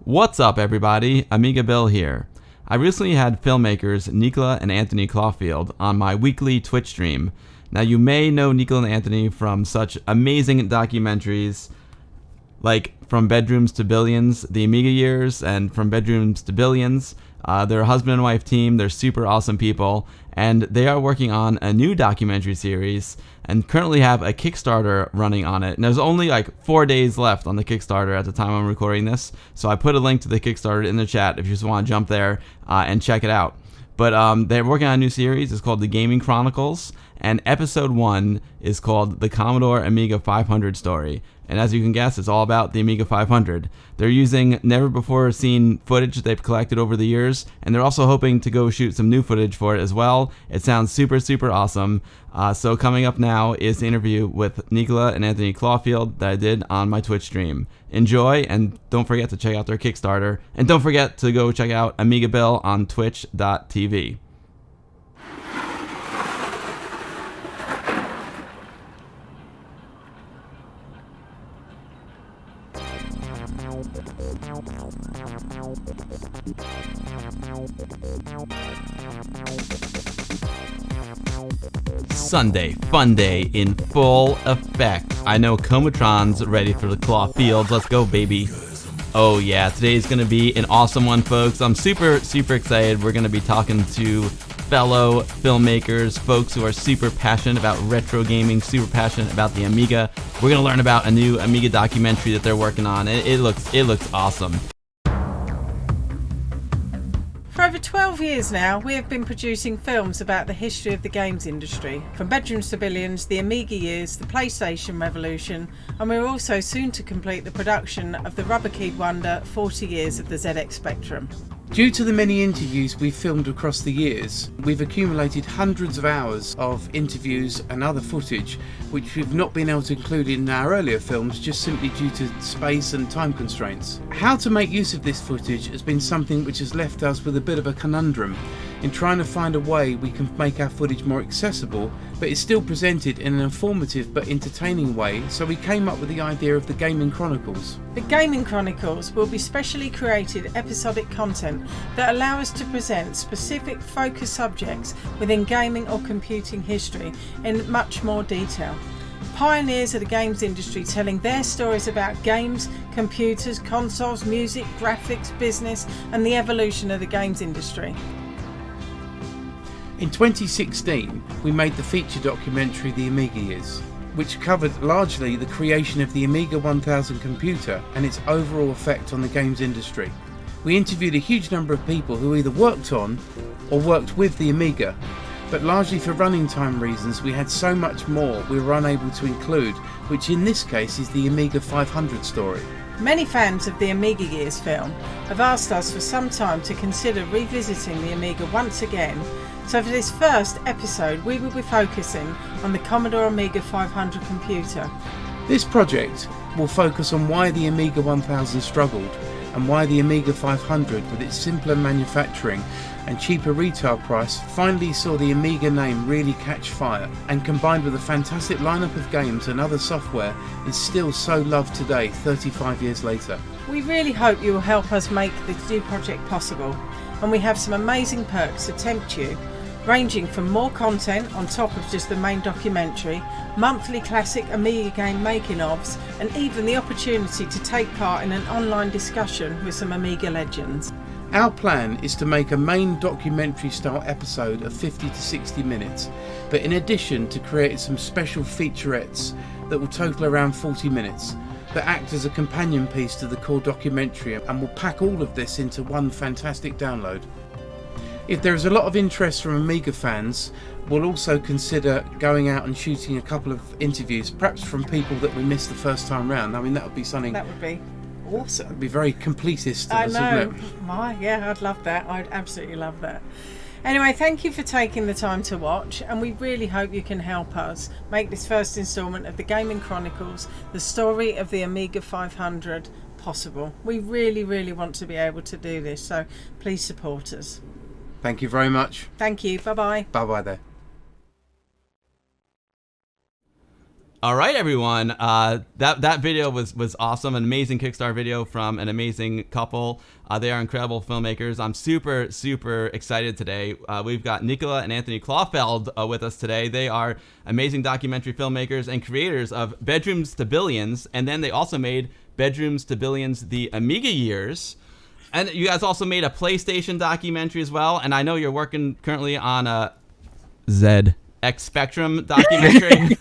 What's up, everybody? AmigaBill here. I recently had filmmakers Nicola and Anthony Caulfield on my weekly Twitch stream. Now, you may know Nicola and Anthony from such amazing documentaries like From Bedrooms to Billions, The Amiga Years, and From Bedrooms to Billions. They're a husband and wife team. They're super awesome people, and they are working on a new documentary series and currently have a Kickstarter running on it. And there's only like 4 days left on the Kickstarter at the time I'm recording this, so I put a link to the Kickstarter in the chat if you just want to jump there and check it out. But they're working on a new series. It's called the Gaming Chronicles, and episode 1 is called the Commodore Amiga 500 Story. And as you can guess, it's all about the Amiga 500. They're using never before seen footage they've collected over the years, and they're also hoping to go shoot some new footage for it as well. It sounds super, super awesome. So coming up now is the interview with Nicola and Anthony Caulfield that I did on my Twitch stream. Enjoy, and don't forget to check out their Kickstarter. And don't forget to go check out AmigaBill on twitch.tv. Sunday fun day in full effect. I know Comatron's ready for the Caulfields. Let's go, baby. Oh yeah, today's gonna be an awesome one, folks. I'm super excited. We're gonna be talking to fellow filmmakers, folks who are super passionate about retro gaming, super passionate about the Amiga. We're gonna learn about a new Amiga documentary that they're working on. It looks awesome. For over 12 years now, we have been producing films about the history of the games industry, from Bedrooms to Billions, the Amiga Years, the PlayStation Revolution, and we're also soon to complete the production of the rubber-keyed wonder, 40 Years of the ZX Spectrum. Due to the many interviews we've filmed across the years, we've accumulated hundreds of hours of interviews and other footage which we've not been able to include in our earlier films just simply due to space and time constraints. How to make use of this footage has been something which has left us with a bit of a conundrum in trying to find a way we can make our footage more accessible, but it's still presented in an informative but entertaining way, so we came up with the idea of the Gaming Chronicles. The Gaming Chronicles will be specially created episodic content that allow us to present specific focus subjects within gaming or computing history in much more detail. Pioneers of the games industry telling their stories about games, computers, consoles, music, graphics, business, and the evolution of the games industry. In 2016, we made the feature documentary The Amiga Years, which covered largely the creation of the Amiga 1000 computer and its overall effect on the games industry. We interviewed a huge number of people who either worked on or worked with the Amiga, but largely for running time reasons we had so much more we were unable to include, which in this case is the Amiga 500 story. Many fans of the Amiga Years film have asked us for some time to consider revisiting the Amiga once again, so for this first episode we will be focusing on the Commodore Amiga 500 computer. This project will focus on why the Amiga 1000 struggled and why the Amiga 500, with its simpler manufacturing and cheaper retail price, finally saw the Amiga name really catch fire, and combined with a fantastic lineup of games and other software is still so loved today 35 years later. We really hope you will help us make this new project possible, and we have some amazing perks to tempt you, ranging from more content on top of just the main documentary, monthly classic Amiga game making-ofs, and even the opportunity to take part in an online discussion with some Amiga legends. Our plan is to make a main documentary style episode of 50 to 60 minutes, but in addition to create some special featurettes that will total around 40 minutes, that act as a companion piece to the core documentary, and will pack all of this into one fantastic download. If there is a lot of interest from Amiga fans, we'll also consider going out and shooting a couple of interviews, perhaps from people that we missed the first time round. I mean, that would be something... That would be awesome. It would be very completist. I know. Wouldn't it? Yeah, I'd love that. I'd absolutely love that. Anyway, thank you for taking the time to watch, and we really hope you can help us make this first instalment of the Gaming Chronicles, the story of the Amiga 500, possible. We really want to be able to do this, so please support us. Thank you very much. Thank you. Bye-bye. Bye-bye there. All right, everyone. That video was awesome. An amazing Kickstarter video from an amazing couple. They are incredible filmmakers. I'm super excited today. We've got Nicola and Anthony Caulfield with us today. They are amazing documentary filmmakers and creators of Bedrooms to Billions, and then they also made Bedrooms to Billions: The Amiga Years. And you guys also made a PlayStation documentary as well. And I know you're working currently on a ZX Spectrum documentary.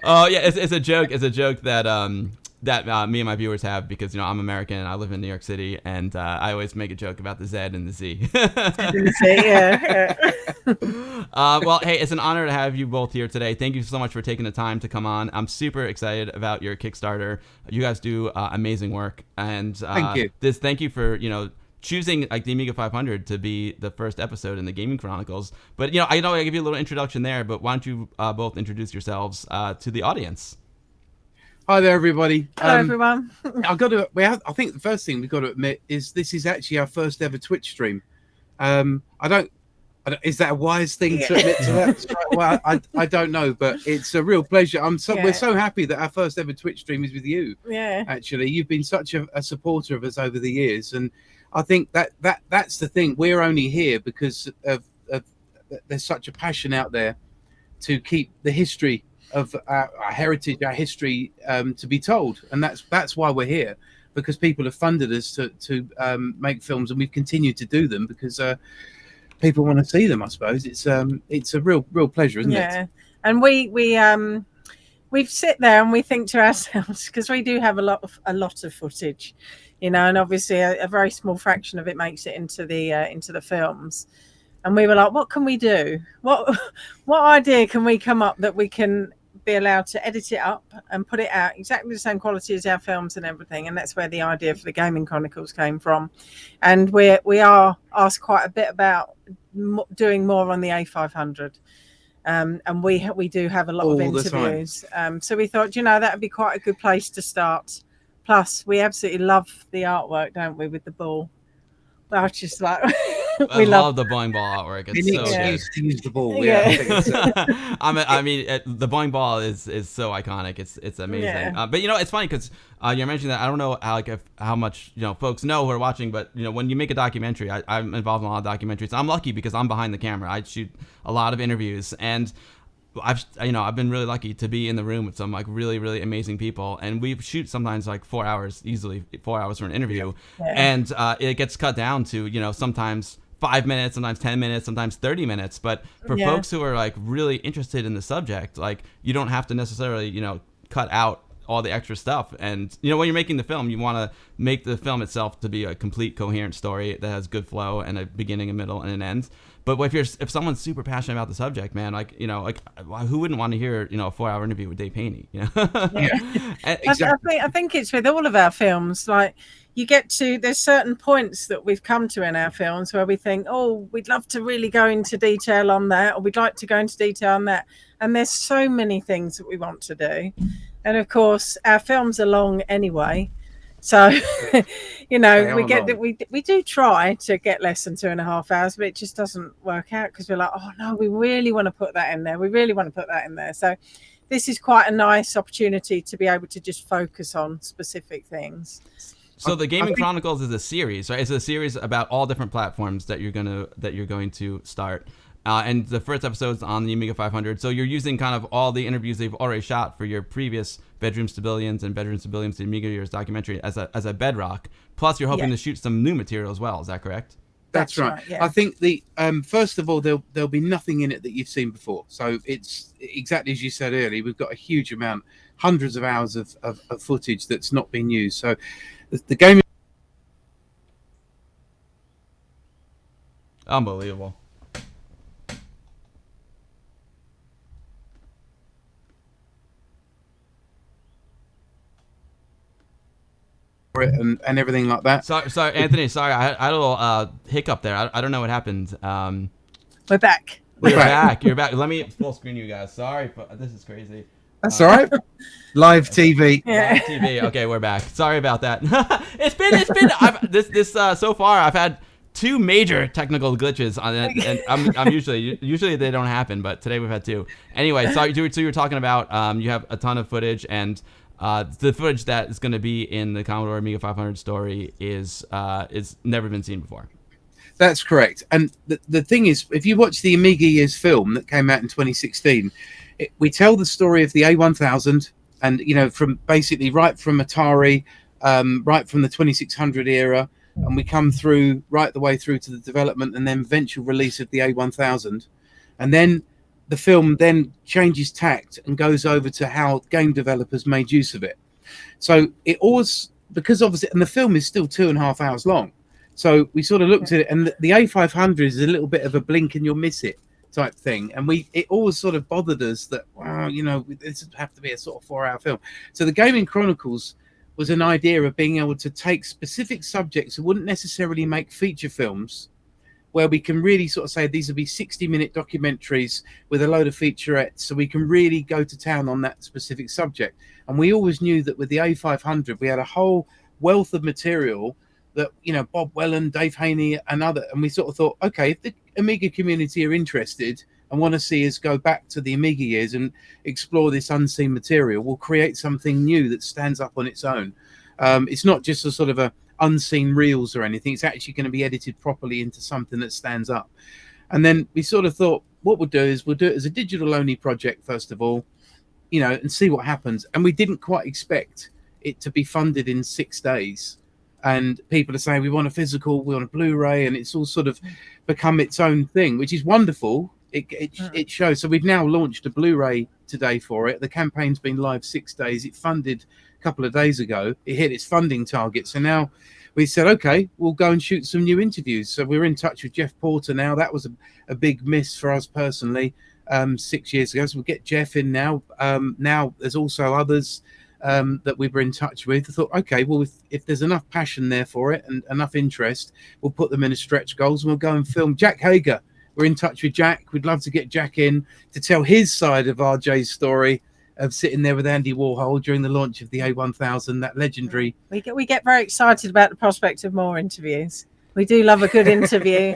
Oh yeah, it's a joke. It's a joke that me and my viewers have, because I'm American and I live in New York City, and I always make a joke about the Z and the Z. Well, hey, it's an honor to have you both here today. Thank you so much for taking the time to come on. I'm super excited about your Kickstarter. You guys do amazing work, and thank you. Thank you for choosing like the Amiga 500 to be the first episode in the Gaming Chronicles. But I know I give you a little introduction there, but why don't you both introduce yourselves to the audience? Hi there, everybody. Hello, everyone. I think the first thing we've got to admit is this is actually our first ever Twitch stream. Is that a wise thing to admit to that? Well, I don't know, but it's a real pleasure. We're so happy that our first ever Twitch stream is with you. Yeah. Actually, you've been such a supporter of us over the years, and I think that's the thing. We're only here because of there's such a passion out there to keep the history of our heritage, our history to be told, and that's why we're here, because people have funded us to make films, and we've continued to do them because people want to see them. I suppose it's a real pleasure, isn't it? Yeah, and we sit there and we think to ourselves, because we do have a lot of footage, and obviously a very small fraction of it makes it into the films. And we were like, what can we do? What idea can we come up that we can be allowed to edit it up and put it out exactly the same quality as our films and everything? And that's where the idea for the Gaming Chronicles came from. And we are asked quite a bit about doing more on the A500. And we do have a lot of interviews. So we thought, that would be quite a good place to start. Plus, we absolutely love the artwork, don't we, with the ball? I was just like... I love the bowling ball artwork. It's so good. To use the ball. Yeah. I mean, the bowling ball is so iconic. It's amazing. Yeah. But it's funny because you're mentioning that. I don't know how much folks know who are watching, but when you make a documentary, I'm involved in a lot of documentaries. I'm lucky because I'm behind the camera. I shoot a lot of interviews, and I've been really lucky to be in the room with some like really amazing people, and we shoot sometimes like 4 hours, easily 4 hours for an interview. Yeah. And it gets cut down to sometimes 5 minutes, sometimes 10 minutes, sometimes 30 minutes. But for folks who are like really interested in the subject, like you don't have to necessarily cut out all the extra stuff. And when you're making the film, you want to make the film itself to be a complete coherent story that has good flow and a beginning, a middle, and an end. But if someone's super passionate about the subject, man, who wouldn't want to hear a 4-hour interview with Dave Paney? Exactly. I think it's with all of our films. Like there's certain points that we've come to in our films where we think, oh, we'd love to really go into detail on that, or we'd like to go into detail on that. And there's so many things that we want to do. And of course, our films are long anyway. So, we do try to get less than 2.5 hours, but it just doesn't work out because we're like, oh no, we really want to put that in there. We really want to put that in there. So this is quite a nice opportunity to be able to just focus on specific things. So the Gaming Chronicles is a series, right? It's a series about all different platforms that you're going to start. And the first episode's on the Amiga 500. So you're using kind of all the interviews they've already shot for your previous Bedrooms to Billions and Bedrooms to Billions to Amiga Years documentary as a bedrock. Plus, you're hoping to shoot some new material as well. Is that correct? That's right. Yeah. I think the first of all, there'll be nothing in it that you've seen before. So it's exactly as you said earlier. We've got a huge amount, hundreds of hours of footage that's not been used. So the game. Unbelievable. And everything like that. Sorry, Anthony. Sorry, I had a little hiccup there. I don't know what happened. We're back. We're back. You're back. Let me full screen you guys. Sorry, this is crazy. That's all right. Live TV. Yeah. Live TV. Okay, we're back. Sorry about that. It's been. So far I've had two major technical glitches on it, and I'm usually they don't happen, but today we've had two. Anyway, so you're talking about you have a ton of footage, and the footage that is going to be in the Commodore Amiga 500 story is never been seen before. That's correct. And the thing is, if you watch the Amiga Years film that came out in 2016, we tell the story of the A1000, and you know, from basically right from Atari, right from the 2600 era, and we come through right the way through to the development and then eventual release of the A1000, and then the film then changes tact and goes over to how game developers made use of it. So it always, because obviously, and the film is still 2.5 hours long. So we sort of looked at it, and the A500 is a little bit of a blink and you'll miss it type thing. And it always sort of bothered us that, wow, you know, this would have to be a sort of 4-hour film. So the Gaming Chronicles was an idea of being able to take specific subjects that wouldn't necessarily make feature films, where we can really sort of say these will be 60-minute documentaries with a load of featurettes, so we can really go to town on that specific subject. And we always knew that with the A500, we had a whole wealth of material that, you know, Bob Whelan, Dave Haney, and we sort of thought, okay, if the Amiga community are interested and want to see us go back to the Amiga years and explore this unseen material, we'll create something new that stands up on its own. It's not just a sort of a unseen reels or anything. It's actually going to be edited properly into something that stands up. And then we sort of thought, what we'll do is we'll do it as a digital only project first of all, you know, and see what happens. And we didn't quite expect it to be funded in 6 days. And people are saying, we want a physical, we want a Blu-ray, and it's all sort of become its own thing, which is wonderful. It shows. So we've now launched a Blu-ray today for it. The campaign's been live 6 days. It funded a couple of days ago. It hit its funding target. So now we said, okay, we'll go and shoot some new interviews. So we're in touch with Jeff Porter now. That was a big miss for us personally 6 years ago. So we'll get Jeff in now. Now there's also others that we were in touch with. I thought, okay, well, if there's enough passion there for it and enough interest, we'll put them in as stretch goals and we'll go and film. Jack Hager, we're in touch with Jack. We'd love to get Jack in to tell his side of RJ's story of sitting there with Andy Warhol during the launch of the A1000, that legendary. We get very excited about the prospect of more interviews. We do love a good interview,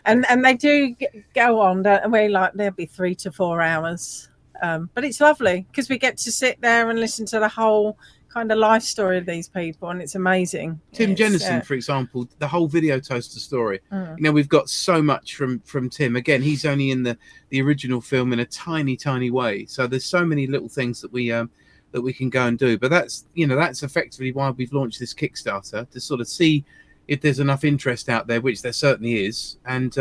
and they do go on, and we're like, there'll be 3 to 4 hours. But it's lovely because we get to sit there and listen to the whole kind of life story of these people, and it's amazing. Tim Jennison, for example, the whole Video Toaster story. You know, we've got so much from Tim. Again, he's only in the original film in a tiny way. So there's so many little things that we can go and do. But that's effectively why we've launched this Kickstarter, to sort of see if there's enough interest out there, which there certainly is, and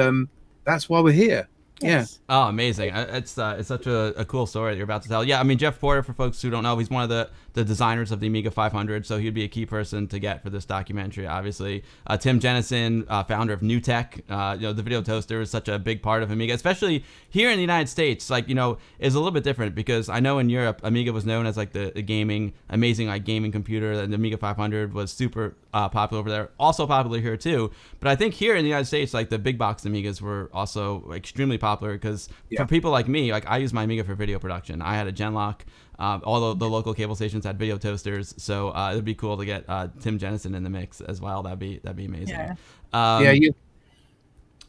that's why we're here. Yes. Yeah. Oh, amazing. It's such a cool story that you're about to tell. Yeah, I mean, Jeff Porter, for folks who don't know, he's one of the designers of the Amiga 500, so he'd be a key person to get for this documentary, obviously. Tim Jennison, founder of New Tech. The Video Toaster is such a big part of Amiga, especially here in the United States. Like, you know, is a little bit different because I know in Europe, Amiga was known as like the amazing gaming computer, and the Amiga 500 was super popular over there. Also popular here too. But I think here in the United States, like the big box Amigas were also extremely popular because for people like me, like I use my Amiga for video production. I had a Genlock. All the local cable stations had Video Toasters, so it'd be cool to get Tim Jennison in the mix as well. That'd be amazing.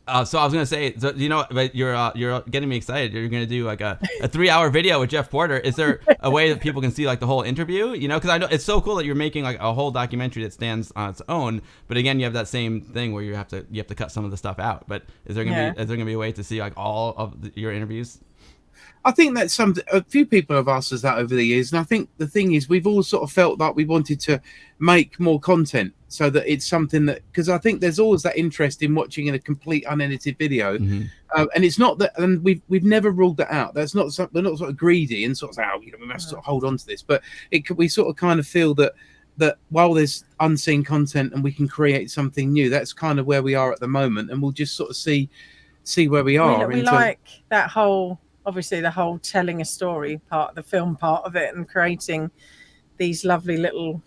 So I was gonna say, so, you know, but you're getting me excited. You're gonna do like a 3-hour video with Jeff Porter. Is there a way that people can see like the whole interview? You know, because I know it's so cool that you're making like a whole documentary that stands on its own. But again, you have that same thing where you have to cut some of the stuff out. But is there gonna be a way to see like all of your interviews? I think that's a few people have asked us that over the years, and I think the thing is we've all sort of felt like we wanted to make more content so that it's something that, because I think there's always that interest in watching in a complete unedited video, and it's not that, and we've never ruled that out. That's not we're not sort of greedy and sort of say, we must sort of hold on to this, but we sort of kind of feel that while there's unseen content and we can create something new, that's kind of where we are at the moment, and we'll just sort of see where we are. We like that whole. Obviously, the whole telling a story part, the film part of it, and creating these lovely little,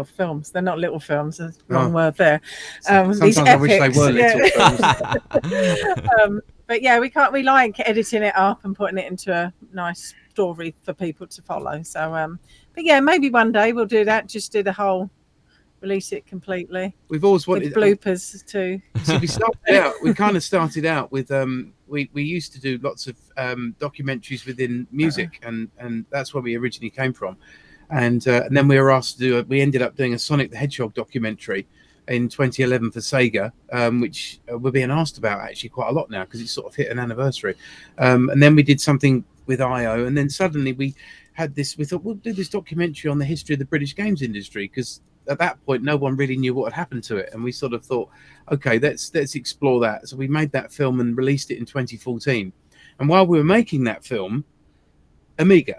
films. They're not little films. There's the wrong word there. Sometimes I wish they were little films. But yeah, we like editing it up and putting it into a nice story for people to follow. So, but yeah, maybe one day we'll do that. Just do the whole release it completely We've always with wanted bloopers too. So we kind of started out with we used to do lots of documentaries within music, and that's where we originally came from. And then we were asked to we ended up doing a Sonic the Hedgehog documentary in 2011 for Sega, which we're being asked about actually quite a lot now because it's sort of hit an anniversary. And then we did something with IO, and then suddenly we had this. We thought we'll do this documentary on the history of the British games industry, because at that point no one really knew what had happened to it, and we sort of thought, okay, let's explore that. So we made that film and released it in 2014. And while we were making that film, Amiga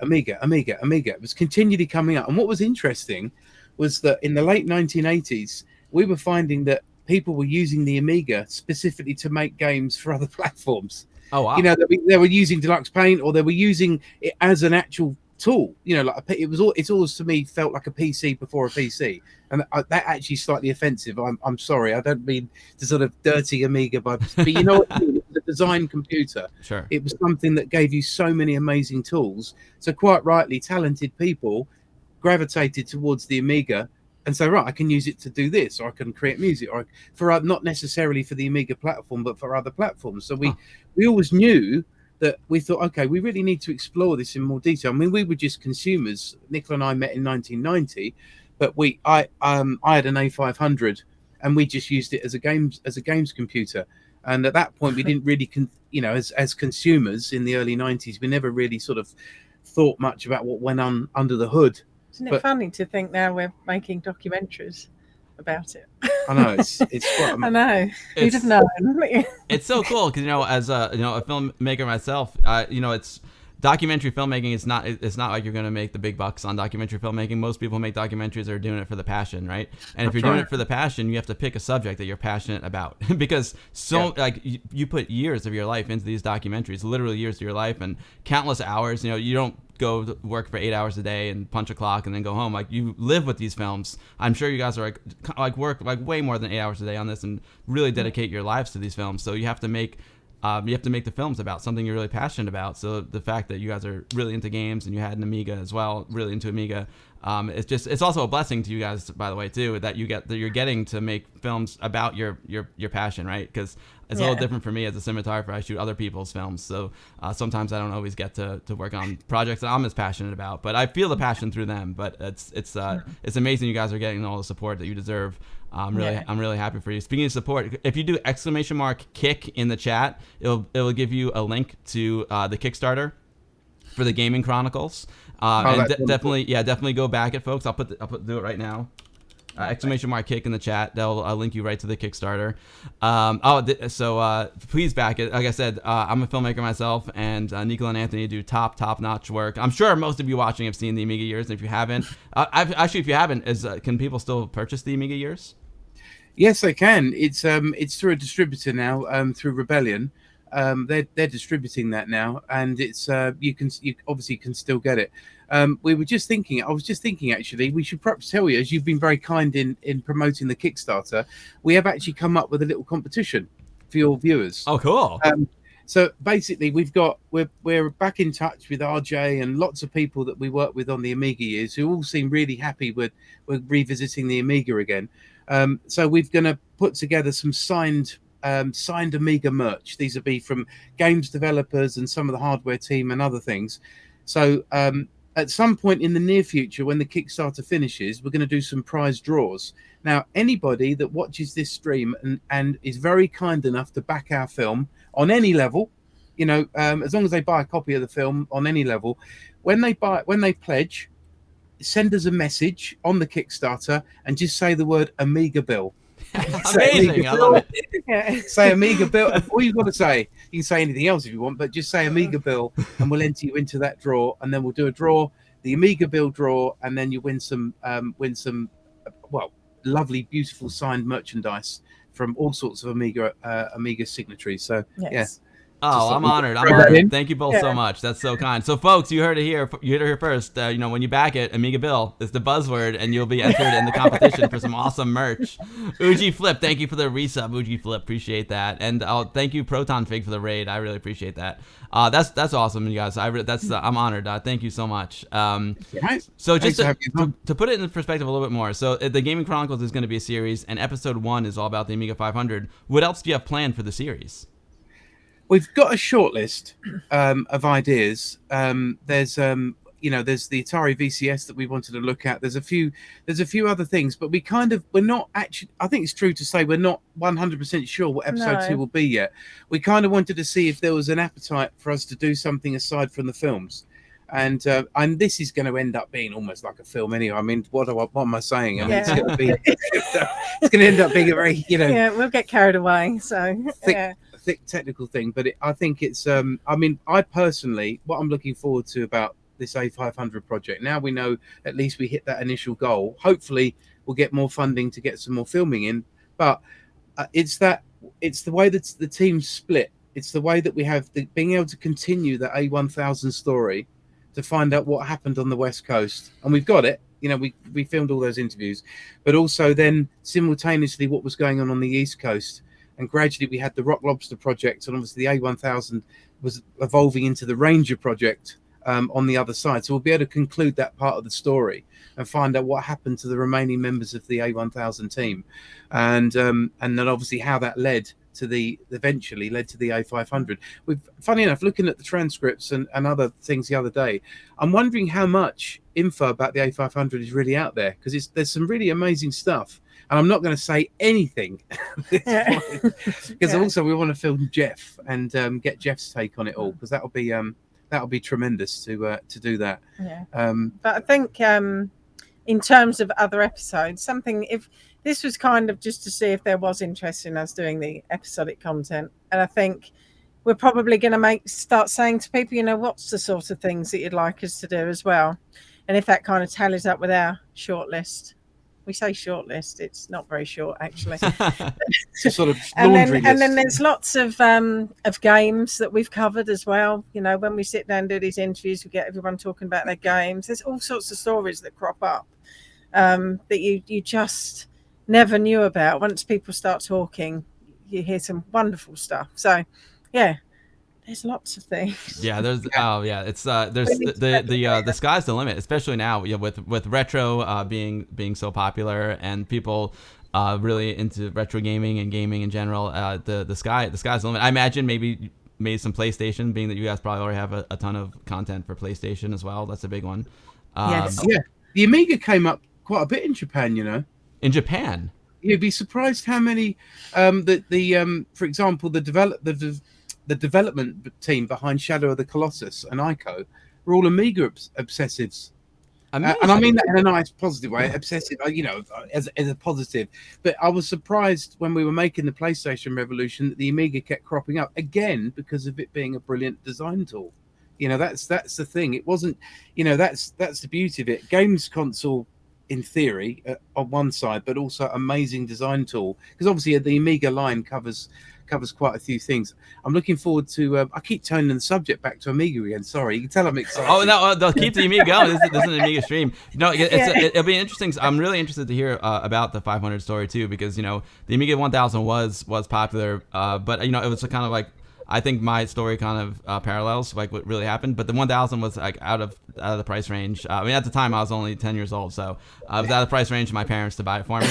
was continually coming up. And what was interesting was that in the late 1980s, we were finding that people were using the Amiga specifically to make games for other platforms. Oh, wow. You know, they were using Deluxe Paint, or they were using it as an actual tool. You know, like it's always to me felt like a PC before a PC, and that actually slightly offensive. I'm sorry, I don't mean to sort of dirty Amiga, but you know what I mean? It was a design computer. Sure. It was something that gave you so many amazing tools. So quite rightly, talented people gravitated towards the Amiga and say, right, I can use it to do this, or I can create music, or for not necessarily for the Amiga platform, but for other platforms. So we always knew that we thought, okay, we really need to explore this in more detail. I mean, we were just consumers. Nicola and I met in 1990, but I had an A500, and we just used it as a games computer. And at that point, we didn't really, as consumers in the early 90s, we never really sort of thought much about what went on under the hood. Isn't it funny to think now we're making documentaries about it? I know it's quite. I know. Who'd have known? It's so cool because as a filmmaker myself, it's documentary filmmaking. It's not like you're going to make the big bucks on documentary filmmaking. Most people make documentaries are doing it for the passion, right? And if you're doing it for the passion, you have to pick a subject that you're passionate about because like you put years of your life into these documentaries, literally years of your life and countless hours. You don't go to work for 8 hours a day and punch a clock and then go home. Like, you live with these films. I'm sure you guys are like work like way more than 8 hours a day on this and really dedicate your lives to these films. So you have to make the films about something you're really passionate about. So the fact that you guys are really into games and you had an Amiga as well, really into Amiga, it's also a blessing to you guys, by the way, too, that you're getting to make films about your passion, right? Because it's a little different for me as a cinematographer. I shoot other people's films, so sometimes I don't always get to work on projects that I'm as passionate about. But I feel the passion through them. But it's amazing you guys are getting all the support that you deserve. I'm really happy for you. Speaking of support, if you do !kick in the chat, it'll give you a link to the Kickstarter for the Gaming Chronicles. And definitely go back it, folks. I'll do it right now. !kick in the chat. I'll link you right to the Kickstarter. So please back it. Like I said, I'm a filmmaker myself, and Nicola and Anthony do top-notch work. I'm sure most of you watching have seen the Amiga Years, and if you haven't, can people still purchase the Amiga Years? Yes, they can. It's through a distributor now, through Rebellion. They're distributing that now, and it's you obviously can still get it. I was just thinking actually, we should perhaps tell you, as you've been very kind in promoting the Kickstarter, we have actually come up with a little competition for your viewers. Oh, cool. So basically, we're back in touch with RJ and lots of people that we work with on the Amiga Years who all seem really happy with revisiting the Amiga again. So we're going to put together some signed Amiga merch. These will be from games developers and some of the hardware team and other things. So at some point in the near future, when the Kickstarter finishes, we're going to do some prize draws. Now, anybody that watches this stream and is very kind enough to back our film on any level, as long as they buy a copy of the film on any level, when they pledge, send us a message on the Kickstarter and just say the word AmigaBill. Amazing. I love it. Say AmigaBill. All you've got to say, you can say anything else if you want, but just say AmigaBill and we'll enter you into that draw, and then we'll do a draw, the AmigaBill draw, and then you win some lovely, beautiful signed merchandise from all sorts of Amiga signatories. So Oh, I'm honored. I'm throw that honored. in. Thank you both so much. That's so kind. So, folks, you heard it here. You heard it here first. When you back it, AmigaBill is the buzzword, and you'll be entered in the competition for some awesome merch. Uji Flip, thank you for the resub. Uji Flip, appreciate that. And thank you, Proton Fig, for the raid. I really appreciate that. That's awesome, you guys. I'm honored. Thank you so much. So just to put it in perspective a little bit more, so the Gaming Chronicles is going to be a series, and episode 1 is all about the Amiga 500. What else do you have planned for the series? We've got a short list of ideas. There's the Atari VCS that we wanted to look at. There's a few other things, but we're not actually. I think it's true to say we're not 100% sure what episode 2 will be yet. We kind of wanted to see if there was an appetite for us to do something aside from the films. And this is going to end up being almost like a film anyway. I mean, what am I saying? I mean, it's going to be, it's going to end up being a very, Yeah, we'll get carried away. So, thick technical thing. But I think it's, I personally, what I'm looking forward to about this A500 project, now we know at least we hit that initial goal. Hopefully we'll get more funding to get some more filming in. But it's the way that the team's split. It's the way that we have being able to continue the A1000 story, to find out what happened on the West Coast. And we've got it. We filmed all those interviews, but also then simultaneously what was going on the East Coast. And gradually we had the Rock Lobster project, and obviously the A1000 was evolving into the Ranger project on the other side. So we'll be able to conclude that part of the story and find out what happened to the remaining members of the A1000 team. And then obviously how that eventually led to the A500. Funny enough, looking at the transcripts and other things the other day, I'm wondering how much info about the A500 is really out there, because there's some really amazing stuff. And I'm not going to say anything because also we want to film Jeff and get Jeff's take on it all, because that'll be tremendous to do that. Yeah. But I think in terms of other episodes, if this was kind of just to see if there was interest in us doing the episodic content, and I think we're probably going to start saying to people, what's the sort of things that you'd like us to do as well, and if that kind of tallies up with our short list. We say short list; it's not very short actually. It's a sort of laundry list. And then there's lots of games that we've covered as well. When we sit down and do these interviews, we get everyone talking about their games. There's all sorts of stories that crop up that you just never knew about. Once people start talking, you hear some wonderful stuff. So, yeah. There's lots of things. Yeah, there's it's there's the sky's the limit, especially now with retro being so popular and people really into retro gaming and gaming in general. The sky's the limit. I imagine maybe some PlayStation, being that you guys probably already have a ton of content for PlayStation as well. That's a big one. Yes. Yeah, the Amiga came up quite a bit in Japan. In Japan, you'd be surprised how many for example, the development team behind Shadow of the Colossus and Ico were all Amiga obsessives. And I mean that in a nice, positive way. Obsessive, as a positive. But I was surprised when we were making the PlayStation Revolution that the Amiga kept cropping up again, because of it being a brilliant design tool. That's the thing. It wasn't, that's the beauty of it. Games console, in theory, on one side, but also amazing design tool, because obviously the Amiga line covers quite a few things. I'm looking forward to. I keep turning the subject back to Amiga again. Sorry, you can tell I'm excited. Oh no, they'll keep the Amiga going. This is an Amiga stream. It'll be interesting. I'm really interested to hear about the 500 story too, because the Amiga 1000 was popular, but it was kind of like, I think my story kind of parallels like what really happened, but the 1000 was like out of the price range. I mean, at the time I was only 10 years old, so I was out of the price range for my parents to buy it for me.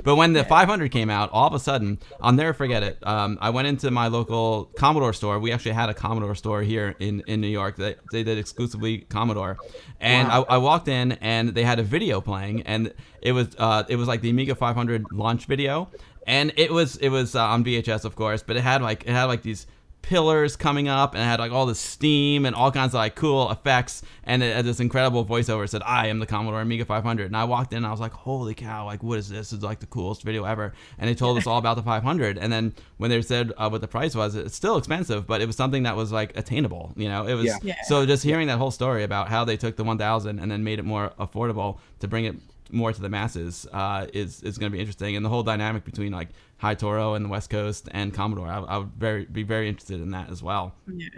But when the 500 came out, all of a sudden, I'll never forget it. I went into my local Commodore store. We actually had a Commodore store here in New York that they did exclusively Commodore, and wow. I walked in and they had a video playing, and it was like the Amiga 500 launch video, and it was on VHS, of course, but it had like these pillars coming up, and it had like all this steam and all kinds of like cool effects, and it had this incredible voiceover. It said, "I am the Commodore Amiga 500." And I walked in and I was like, holy cow, like what is this? This is like the coolest video ever. And they told us all about the 500, and then when they said what the price was, it's still expensive, but it was something that was like attainable, it was. So just hearing that whole story about how they took the 1000 and then made it more affordable to bring it more to the masses is going to be interesting, and the whole dynamic between like High Toro and the West Coast and Commodore, I would be very interested in that as well. Yeah.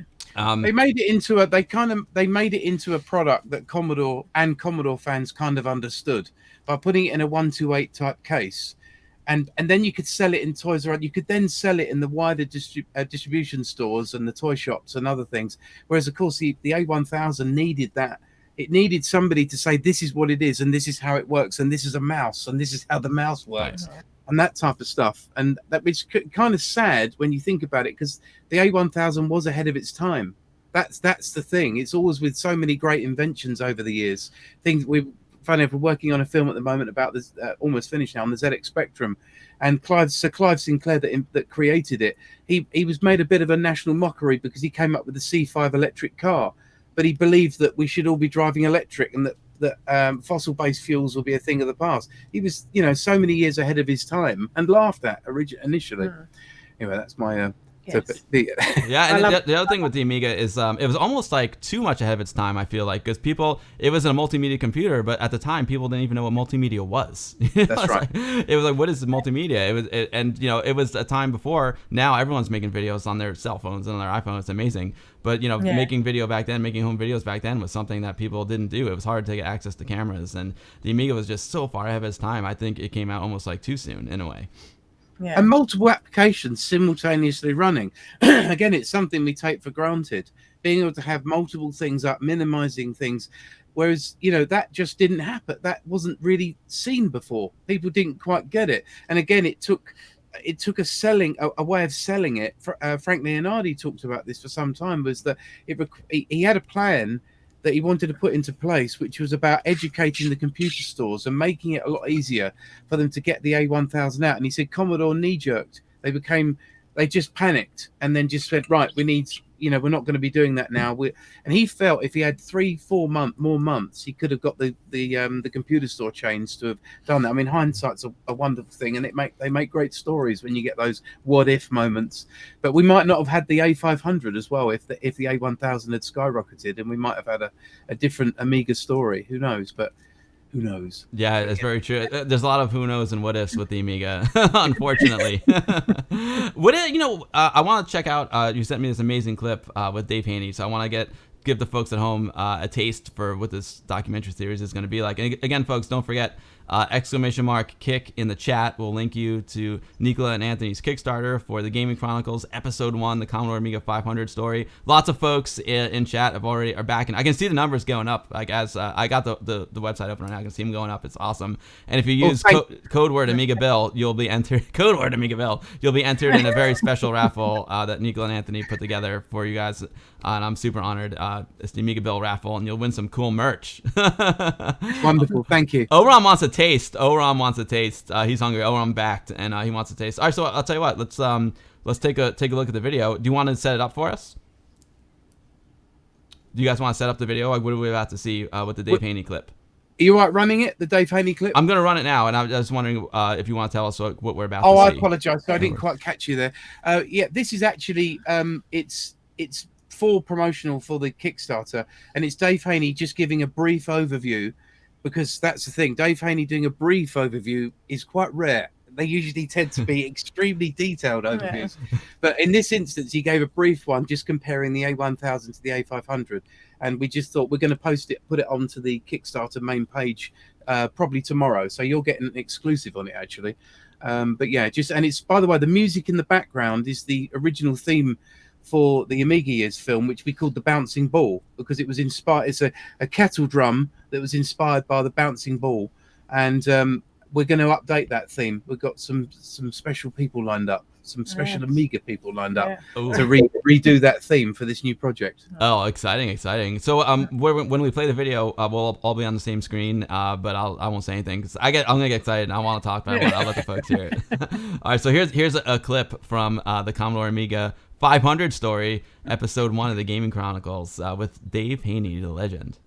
They made it into a product that Commodore and Commodore fans kind of understood by putting it in a 128 type case. And then you could sell it in Toys R Us. You could then sell it in the wider distribution stores and the toy shops and other things. Whereas, of course, the A1000 needed that. It needed somebody to say, this is what it is, and this is how it works, and this is a mouse, and this is how the mouse works, and that type of stuff. And it's kind of sad when you think about it, because the A1000 was ahead of its time. That's the thing. It's always with so many great inventions over the years. Things funny enough, we're working on a film at the moment about this, almost finished now, on the ZX Spectrum, and Sir Clive Sinclair that created it. He was made a bit of a national mockery because he came up with the C5 electric car, but he believed that we should all be driving electric and that fossil-based fuels will be a thing of the past. He was, so many years ahead of his time and laughed at initially. Anyway, that's my. Yes. Yeah, and the other thing with the Amiga is it was almost like too much ahead of its time, I feel like, because it was a multimedia computer, but at the time people didn't even know what multimedia was. That's right. It was like, what is multimedia? It was a time before. Now everyone's making videos on their cell phones and on their iPhone. It's amazing. But making video back then, making home videos back then was something that people didn't do. It was hard to get access to cameras, and the Amiga was just so far ahead of its time. I think it came out almost like too soon in a way. Yeah. And multiple applications simultaneously running. Again, it's something we take for granted. Being able to have multiple things up, minimizing things, whereas that just didn't happen. That wasn't really seen before. People didn't quite get it. And again, it took a way of selling it. Frank Leonardi talked about this for some time. Was that he had a plan that he wanted to put into place, which was about educating the computer stores and making it a lot easier for them to get the A1000 out. And he said Commodore knee-jerked. They just panicked and then just said, right, we need, we're not going to be doing that now. And he felt if he had 3-4 more months, he could have got the computer store chains to have done that. I mean, hindsight's a wonderful thing, and they make great stories when you get those what if moments. But we might not have had the A500 as well if the A1000 had skyrocketed, and we might have had a different Amiga story. Who knows? But who knows? Yeah, it's very true. There's a lot of who knows and what ifs with the Amiga, unfortunately. I want to check out. You sent me this amazing clip with Dave Haney, so I want to give the folks at home a taste for what this documentary series is going to be like. And again, folks, don't forget !kick in the chat. We'll link you to Nicola and Anthony's Kickstarter for the Gaming Chronicles Episode 1, the Commodore Amiga 500 story. Lots of folks in chat are back, and I can see the numbers going up. Like as I got the website open right now, I can see them going up. It's awesome. And if you use code word AmigaBill, you'll be entered. Code word AmigaBill, you'll be entered in a very special raffle that Nicola and Anthony put together for you guys. And I'm super honored. It's the AmigaBill raffle, and you'll win some cool merch. Wonderful, thank you. Oram wants a taste. He's hungry. Oram backed, and he wants a taste. All right, so I'll tell you what. Let's take a look at the video. Do you want to set it up for us? Do you guys want to set up the video? Like, what are we about to see with the Dave Haney clip? Are you all right running it, the Dave Haney clip? I'm going to run it now, and I was just wondering if you want to tell us what we're about to see. Oh, I apologize. I didn't quite catch you there. Yeah, this is actually it's full promotional for the Kickstarter, and it's Dave Haney just giving a brief overview, because that's the thing. Dave Haney doing a brief overview is quite rare. They usually tend to be extremely detailed overviews. Yeah. But in this instance, he gave a brief one just comparing the A1000 to the A500. And we just thought we're going to put it onto the Kickstarter main page probably tomorrow. So you'll get an exclusive on it, actually. But yeah, and it's, by the way, the music in the background is the original theme for the Amiga Years film, which we called The Bouncing Ball, because it was inspired. It's a kettle drum that was inspired by the bouncing ball. And we're going to update that theme. We've got some special people lined up, some special Amiga people lined up to redo that theme for this new project. Oh, exciting. So when we play the video, we'll all be on the same screen, but I won't say anything because I'm going to get excited and I want to talk about it. I'll let the folks hear it. All right, so here's a clip from the Commodore Amiga 500 story, episode 1 of the Gaming Chronicles with Dave Haney, the legend.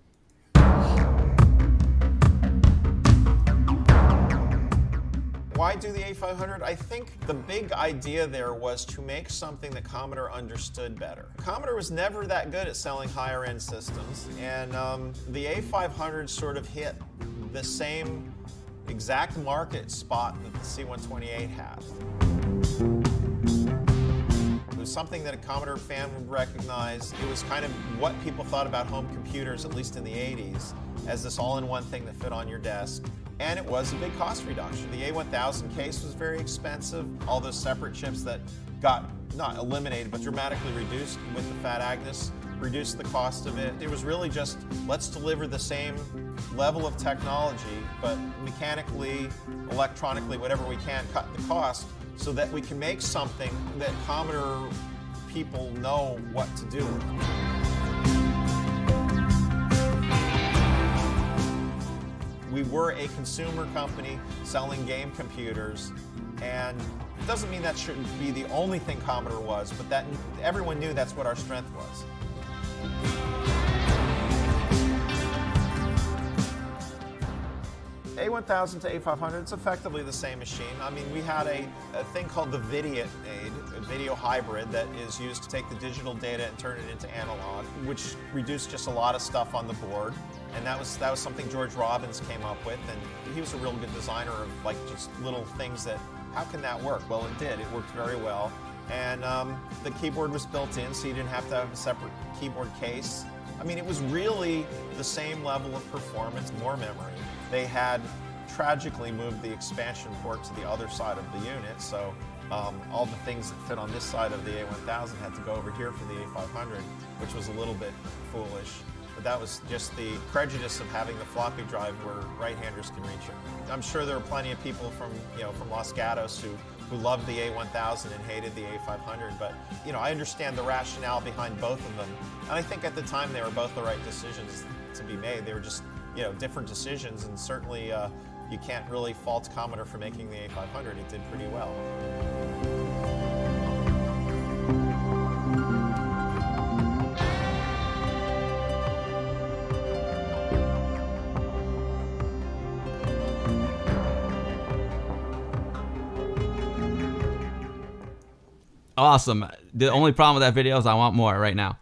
Why do the A500? I think the big idea there was to make something that Commodore understood better. Commodore was never that good at selling higher end systems, and the A500 sort of hit the same exact market spot that the C128 had. It was something that a Commodore fan would recognize. It was kind of what people thought about home computers, at least in the 80s, as this all-in-one thing that fit on your desk. And it was a big cost reduction. The A1000 case was very expensive. All those separate chips that got not eliminated, but dramatically reduced with the Fat Agnes reduced the cost of it. It was really just, let's deliver the same level of technology, but mechanically, electronically, whatever we can, cut the cost so that we can make something that Commodore people know what to do with. We were a consumer company selling game computers, and it doesn't mean that shouldn't be the only thing Commodore was, but that everyone knew that's what our strength was. A1000 to A500, it's effectively the same machine. I mean, we had a thing called the Video Aid, a video hybrid that is used to take the digital data and turn it into analog, which reduced just a lot of stuff on the board. And that was something George Robbins came up with, and he was a real good designer of like just little things that, how can that work? Well, it did. It worked very well. And the keyboard was built in, so you didn't have to have a separate keyboard case. I mean, it was really the same level of performance, more memory. They had tragically moved the expansion port to the other side of the unit, so all the things that fit on this side of the A1000 had to go over here for the A500, which was a little bit foolish. But that was just the prejudice of having the floppy drive where right-handers can reach it. I'm sure there are plenty of people from Los Gatos who loved the A1000 and hated the A500, but I understand the rationale behind both of them. And I think at the time they were both the right decisions to be made. They were just different decisions, and certainly you can't really fault Commodore for making the A500. It did pretty well. Awesome. The only problem with that video is I want more right now.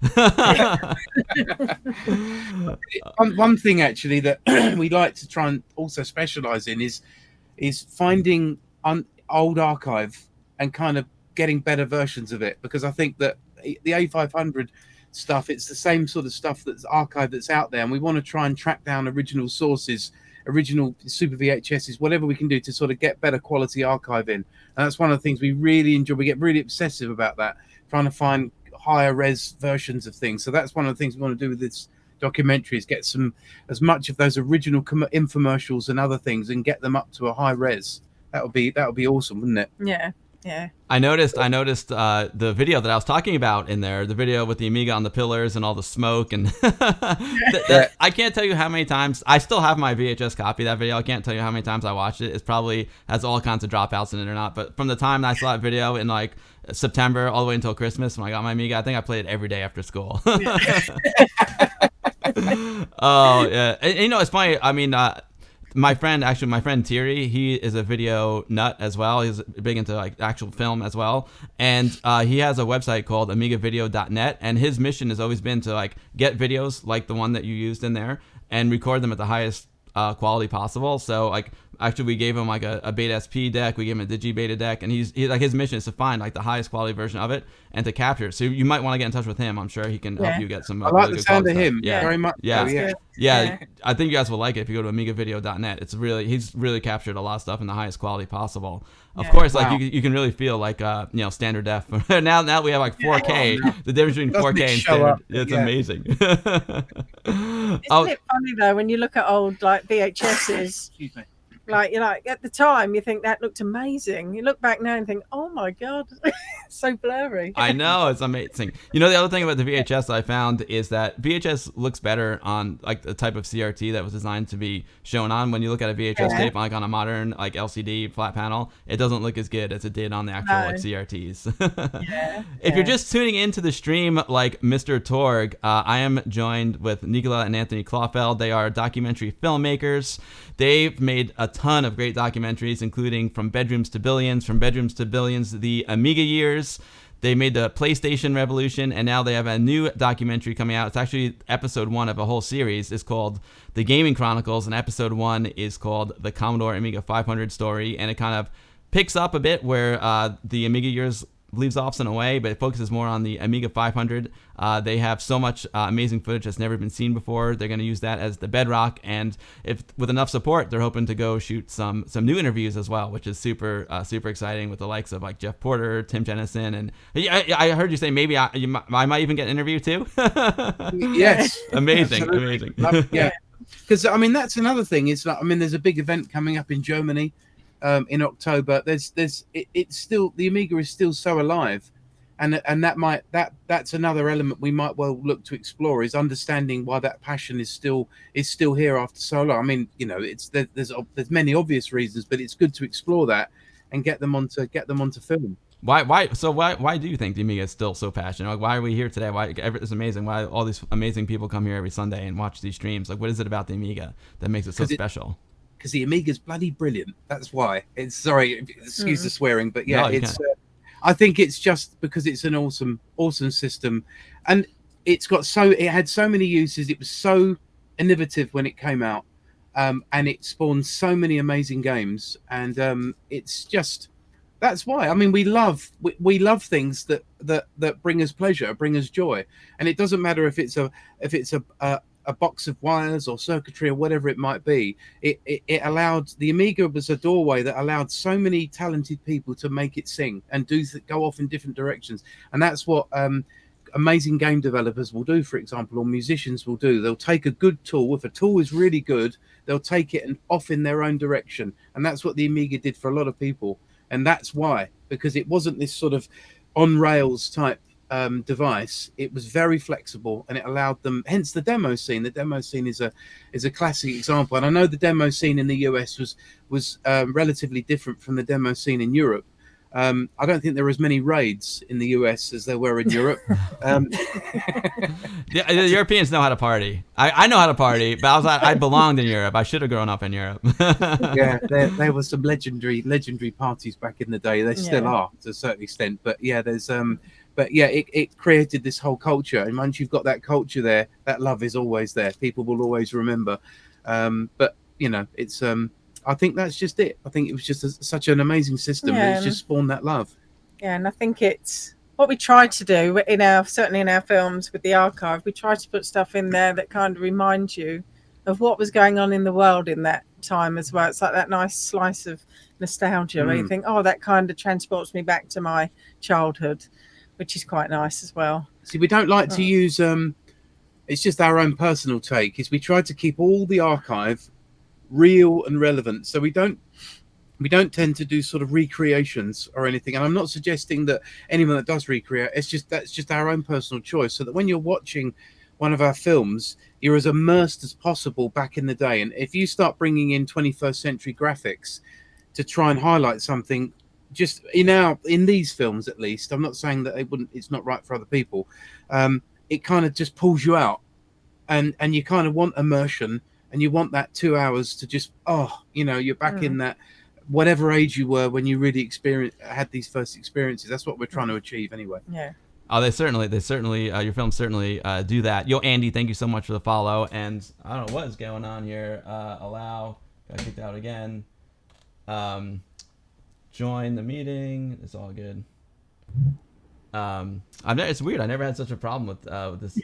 One thing actually that we like to try and also specialize in is finding old archive and kind of getting better versions of it, because I think that the A500 stuff, it's the same sort of stuff that's archived that's out there, and we want to try and track down original sources, original Super VHSs, whatever we can do to sort of get better quality archive in. And that's one of the things we really enjoy. We get really obsessive about that, trying to find higher res versions of things. So that's one of the things we want to do with this documentary, is get as much of those original infomercials and other things and get them up to a high res. That would be awesome, wouldn't it? Yeah. Yeah. I noticed the video that I was talking about in there, the video with the Amiga on the pillars and all the smoke, and I can't tell you how many times. I still have my VHS copy of that video. I can't tell you how many times I watched it. It probably has all kinds of dropouts in it or not, but from the time I saw that video in like September all the way until Christmas when I got my Amiga, I think I played it every day after school. Oh yeah, and, it's funny. I mean, my friend Thierry, he is a video nut as well. He's big into like actual film as well, and he has a website called AmigaVideo.net, and his mission has always been to like get videos like the one that you used in there and record them at the highest quality possible. So like actually we gave him like a Beta SP deck, we gave him a Digibeta deck, and he's like, his mission is to find like the highest quality version of it and to capture it. So you might want to get in touch with him. I'm sure he can help you get some I like really the sound of stuff. him very much. Yeah, I think you guys will like it if you go to AmigaVideo.net. He's really captured a lot of stuff in the highest quality possible. Of course, like you can really feel like standard def. now we have like 4K. The difference between 4K and standard, it's amazing. Isn't it funny though when you look at old like VHSs? Excuse me. Like at the time you think that looked amazing. You look back now and think, oh my god, so blurry. I know, it's amazing. The other thing about the VHS I found is that VHS looks better on like the type of CRT that was designed to be shown on. When you look at a VHS tape like on a modern like LCD flat panel, it doesn't look as good as it did on the actual like CRTs. If you're just tuning into the stream like Mr. Torg, I am joined with Nicola and Anthony Caulfield. They are documentary filmmakers. They've made a ton of great documentaries, including From Bedrooms to Billions, the Amiga Years. They made the PlayStation revolution, and now they have a new documentary coming out. It's actually episode 1 of a whole series. It's called The Gaming Chronicles, and episode 1 is called The Commodore Amiga 500 Story, and it kind of picks up a bit where the Amiga years leaves off in a way, but it focuses more on the Amiga 500. They have so much amazing footage that's never been seen before. They're going to use that as the bedrock, and if with enough support, they're hoping to go shoot some new interviews as well, which is super exciting, with the likes of like Jeff Porter, Tim Jennison, and I heard you say maybe I might even get an interview too. Yes, amazing. Yeah, because I mean that's another thing. It's like, I mean, there's a big event coming up in Germany in October. It's still, the Amiga is still so alive, and that's another element we might well look to explore, is understanding why that passion is still here after so long. I mean, you know, there's many obvious reasons, but it's good to explore that and get them onto film. Why do you think the Amiga is still so passionate? Like, why are we here today? Why it's amazing? Why all these amazing people come here every Sunday and watch these streams? Like, what is it about the Amiga that makes it so special? Because the Amiga's bloody brilliant. That's why. It's, sorry, excuse the swearing, but yeah, no, I think it's just because it's an awesome system, and it had so many uses. It was so innovative when it came out, and it spawned so many amazing games, and it's just, that's why. I mean, we love things that bring us pleasure, bring us joy, and it doesn't matter if it's a box of wires or circuitry or whatever it might be. It allowed, the Amiga was a doorway that allowed so many talented people to make it sing and go off in different directions. And that's what amazing game developers will do, for example, or musicians will do. They'll take a good tool. If a tool is really good, they'll take it and off in their own direction. And that's what the Amiga did for a lot of people. And that's why, because it wasn't this sort of on rails type device. It was very flexible, and it allowed them, hence the demo scene. The demo scene is a classic example, and I know the demo scene in the US was relatively different from the demo scene in Europe. I don't think there were as many raids in the US as there were in Europe. The Europeans know how to party. I know how to party, but I belonged in Europe. I should have grown up in Europe. Yeah, there were some legendary parties back in the day. They still are to a certain extent, but yeah, it created this whole culture, and once you've got that culture there, that love is always there. People will always remember. But you know, it's I think that's just it. I think it was just such an amazing system. It's just spawned that love. Yeah, and I think it's what we try to do certainly in our films with the archive. We try to put stuff in there that kind of reminds you of what was going on in the world in that time as well. It's like that nice slice of nostalgia where you think, oh, that kind of transports me back to my childhood, which is quite nice as well. See, we don't like to use it's just our own personal take, is we try to keep all the archive real and relevant, so we don't tend to do sort of recreations or anything. And I'm not suggesting that anyone that does recreate, that's just our own personal choice, so that when you're watching one of our films, you're as immersed as possible back in the day. And if you start bringing in 21st century graphics to try and highlight something, just in these films at least, I'm not saying that it's not right for other people, it kind of just pulls you out, and you kind of want immersion, and you want that 2 hours to just, you're back in that whatever age you were when you really had these first experiences. That's what we're trying to achieve anyway. Yeah. Oh, they certainly, your films certainly do that. Yo, Andy, thank you so much for the follow. And I don't know what is going on here. Got kicked out again. Join the meeting. It's all good. It's weird. I never had such a problem with this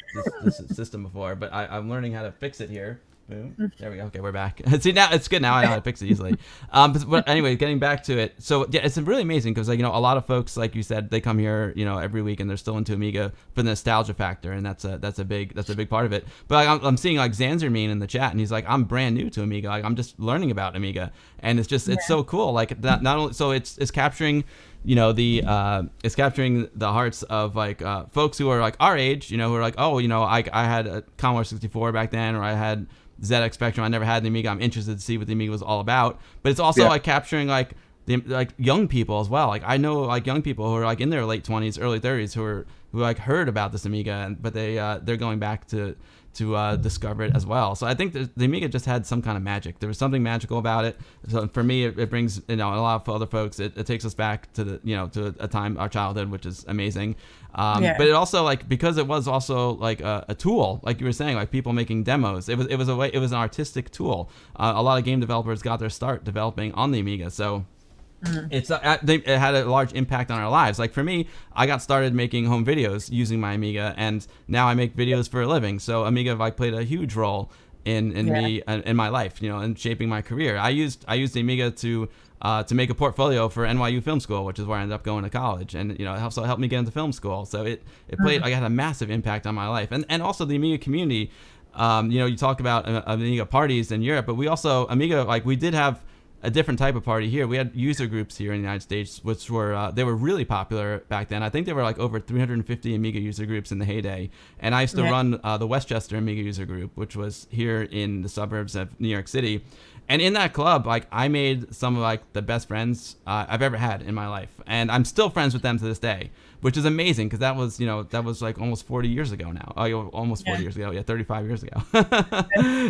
system before, but I'm learning how to fix it here. Boom. There we go. Okay, we're back. See, now it's good. Now I know how to fix it easily. But anyway, getting back to it. So yeah, it's really amazing because a lot of folks, like you said, they come here every week and they're still into Amiga for the nostalgia factor, and that's a big part of it. But I'm seeing like Zanzermean in the chat, and he's like, I'm brand new to Amiga. Like, I'm just learning about Amiga, and it's so cool. Like that. Not only so it's capturing. It's capturing the hearts of like folks who are like our age, who are like, I had a Commodore 64 back then, or I had ZX Spectrum. I never had the Amiga. I'm interested to see what the Amiga was all about. But it's also like capturing like like young people as well. Like I know like young people who are like in their late 20s, early 30s who like heard about this Amiga, but they're going back to discover it as well. So I think the Amiga just had some kind of magic. There was something magical about it. So for me, it brings, a lot of other folks, it takes us back to to a time, our childhood, which is amazing. But it also, like, because it was also like a tool, like you were saying, like people making demos. It was an artistic tool. A lot of game developers got their start developing on the Amiga. So it had a large impact on our lives. Like for me, I got started making home videos using my Amiga, and now I make videos for a living. So Amiga like played a huge role in me in my life, and shaping my career. I used the Amiga to make a portfolio for NYU Film School, which is where I ended up going to college, and it also helped me get into film school. So it played like, had a massive impact on my life, and also the Amiga community. You talk about Amiga parties in Europe, but we also Amiga, like, we did have a different type of party here. We had user groups here in the United States, which were they were really popular back then. I think there were like over 350 Amiga user groups in the heyday. And I used to run the Westchester Amiga user group, which was here in the suburbs of New York City. And in that club, like, I made some of like the best friends I've ever had in my life, and I'm still friends with them to this day, which is amazing because that was like almost 40 years ago now. Almost 40 years ago. 35 years ago.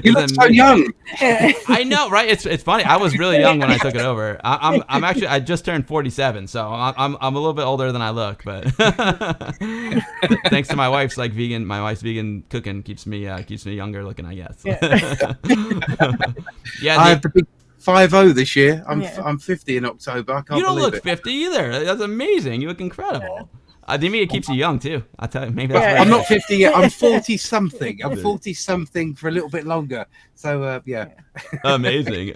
You look so young. I know, right? It's funny. I was really young when I took it over. I'm actually, I just turned 47, so I'm a little bit older than I look, but thanks to my wife's vegan cooking keeps me younger looking, I guess. I have the big 50 this year. I'm 50 in October. I can't believe it. You don't look 50 either. That's amazing. You look incredible. The Amiga keeps you young too. I tell you, maybe that's I'm not 50 yet. I'm 40 something. I'm 40 something for a little bit longer. So amazing.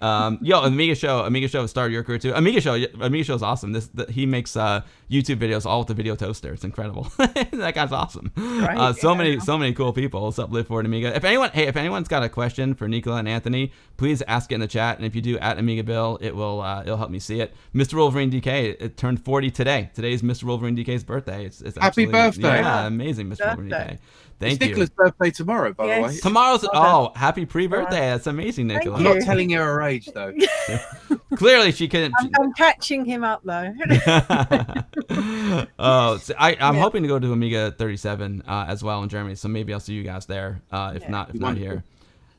Amiga Show started your career too. Amiga Show is awesome. He makes YouTube videos all with the video toaster. It's incredible. That guy's awesome. Right, so many cool people. Let's uplift for Amiga. If anyone's got a question for Nicola and Anthony, please ask it in the chat. And if you do, at AmigaBill, it'll help me see it. Mr. Wolverine DK, it turned 40 today. Today's Mr. Wolverine DK's birthday. It's happy birthday. Yeah, amazing, Mr. Wolverine DK. Thank you. It's Nicola's birthday tomorrow, by the way. Tomorrow's happy pre-birthday. That's amazing, Nicola. I'm not telling you her age though. Clearly, she couldn't. I'm catching him up though. I'm hoping to go to Amiga 37 as well in Germany. So maybe I'll see you guys there. If not here.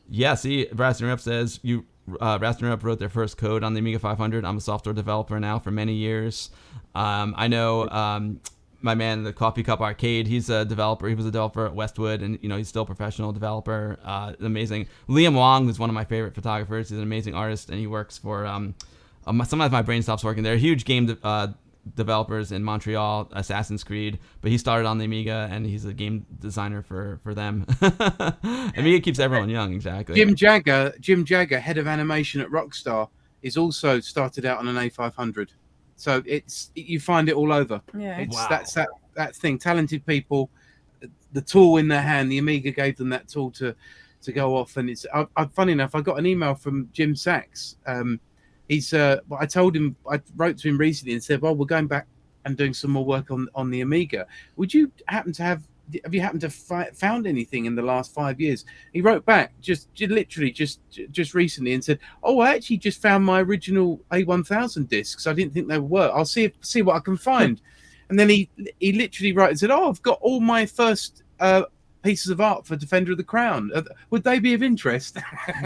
Yeah. See, Rastener Up says Rastener Up wrote their first code on the Amiga 500. I'm a software developer now for many years. I know. My man, the Coffee Cup Arcade, he's a developer. He was a developer at Westwood, and he's still a professional developer. Amazing. Liam Wong, who's one of my favorite photographers. He's an amazing artist, and he works for. Sometimes my brain stops working. They're huge game developers in Montreal, Assassin's Creed, but he started on the Amiga, and he's a game designer for them. Amiga keeps everyone young, exactly. Jim Jagger, head of animation at Rockstar, is also started out on an A500. So you find it all over. Yeah. That's that thing. Talented people, the tool in their hand. The Amiga gave them that tool to go off. And it's funny enough, I got an email from Jim Sachs. I told him, I wrote to him recently and said, well, we're going back and doing some more work on the Amiga. Would you have you happened to found anything in the last 5 years? He wrote back just recently and said, oh, I actually just found my original A1000 discs. I didn't think they would work. I'll see what I can find. And then he literally wrote and said, oh, I've got all my first pieces of art for Defender of the Crown. Would they be of interest?